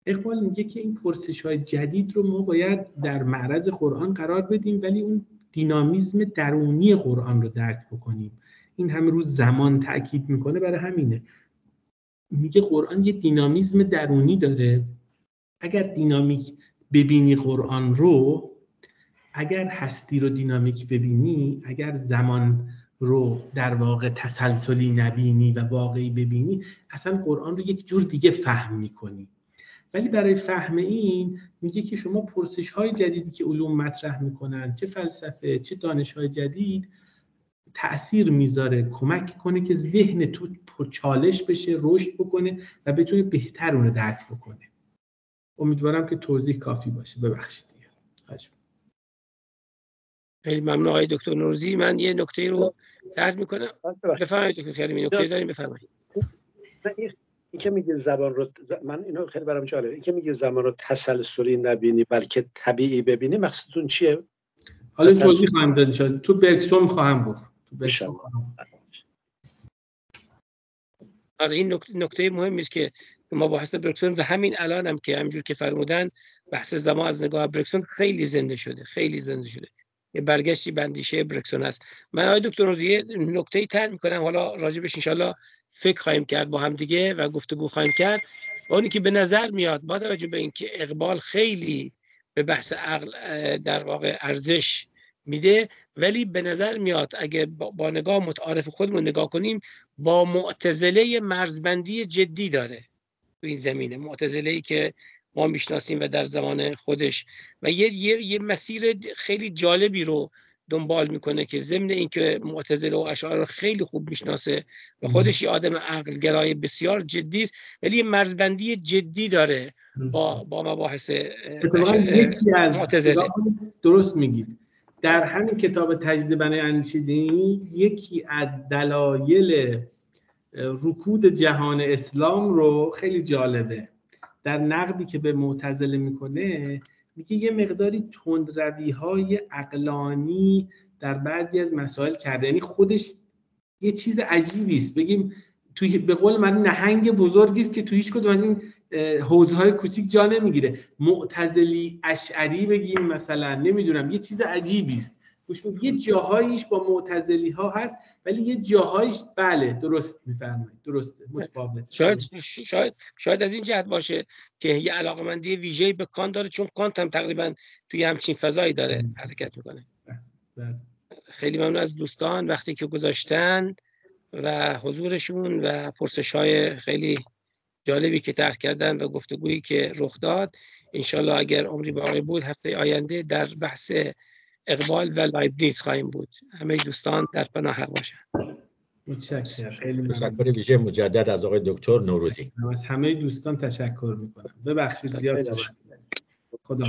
اقبال میگه که این پرسش‌های جدید رو ما باید در معرض قرآن قرار بدیم، ولی اون دینامیزم درونی قرآن رو درک بکنیم. این همه روز زمان تأکید میکنه، برای همینه میگه قرآن یه دینامیزم درونی داره. اگر دینامیک ببینی قرآن رو، اگر هستی رو دینامیک ببینی، اگر زمان رو در واقع تسلسلی نبینی و واقعی ببینی، اصلا قرآن رو یک جور دیگه فهم میکنی. ولی برای فهم این میگه که شما پرسش‌های جدیدی که علوم مطرح میکنن، چه فلسفه چه دانش‌های جدید، تأثیر میذاره، کمک کنه که ذهن تو چالش بشه، رشد بکنه و بتونه بهتر اون رو درک بکنه. امیدوارم که توضیح کافی باشه. ببخشید. خیلی ممنون آقای دکتر نوروزی. من یه نکته رو عرض میکنم. بفرمایید دکتر کریمی، نکته داریم بفرمایید. این که میگه زبان رو من اینو خیلی برام جالبه، این که میگه زبان رو تسلسلی نبینی بلکه طبیعی ببینی، مقصدتون چیه؟ حالا توضیح خواهم داد ان تو برکسون خواهم گفت. آره این نکته مهمی است که ما بحث برکسون و همین الان هم که همینجور که فرمودن بحث زمان از نگاه برکسون خیلی زنده شده، خیلی زنده شده. یه برگشتی بندیشه برکسون است. من آقای دکتر نوروزی نکته‌ای طرح می‌کنم، حالا راجبش ان شاءالله فکر خواهیم کرد با هم دیگه و گفتگو خواهیم کرد. اونی که به نظر میاد با توجه به اینکه اقبال خیلی به بحث عقل در واقع ارزش میده، ولی به نظر میاد اگه با نگاه متعارف خودمون نگاه کنیم، با معتزله مرزبندی جدی داره تو این زمینه. معتزله‌ای که ما میشناسیم و در زمان خودش و یه مسیر خیلی جالبی رو دنبال میکنه که ضمن اینکه معتزله و اشاعره رو خیلی خوب میشناسه و خودش یه آدم عقل گرای بسیار جدی است، ولی یه مرزبندی جدی داره با مباحث معتزله. درست میگید. در همین کتاب تجدید بنای اندیشه دینی یکی از دلایل رکود جهان اسلام رو خیلی جالبه، در نقدی که به معتزله میکنه میگه یه مقداری تندروی‌های عقلانی در بعضی از مسائل کرده. یعنی خودش یه چیز عجیبی است، بگیم توی به قول من نهنگ بزرگی است که توی هیچ کدوم از این حوضهای کوچیک جا نمیگیره. معتزلی اشعری بگیم مثلا، نمیدونم، یه چیز عجیبی است. یه جاهاییش با معتزلی ها هست ولی یه جاهاییش بله درست میفرمایید، درسته، متفاوت. شاید از این جهت باشه که یه علاقمندی ویژه‌ای به کانت داره، چون کانت هم تقریبا توی همچین فضایی داره حرکت میکنه. خیلی ممنون از دوستان وقتی که گذاشتن و حضورشون و پرسش‌های خیلی جالبی که طرح کردن و گفتگویی که رخ داد. انشالله اگر عمری باقی بود هفته آینده در بحث اقبال و لایبنیتس خواهیم بود. همه دوستان در پناه حق باشن. متشکرم. خیلی تشکر ویژه مجدد از آقای دکتر نوروزی. از همه دوستان تشکر میکنم. ببخشید زیاد. خدا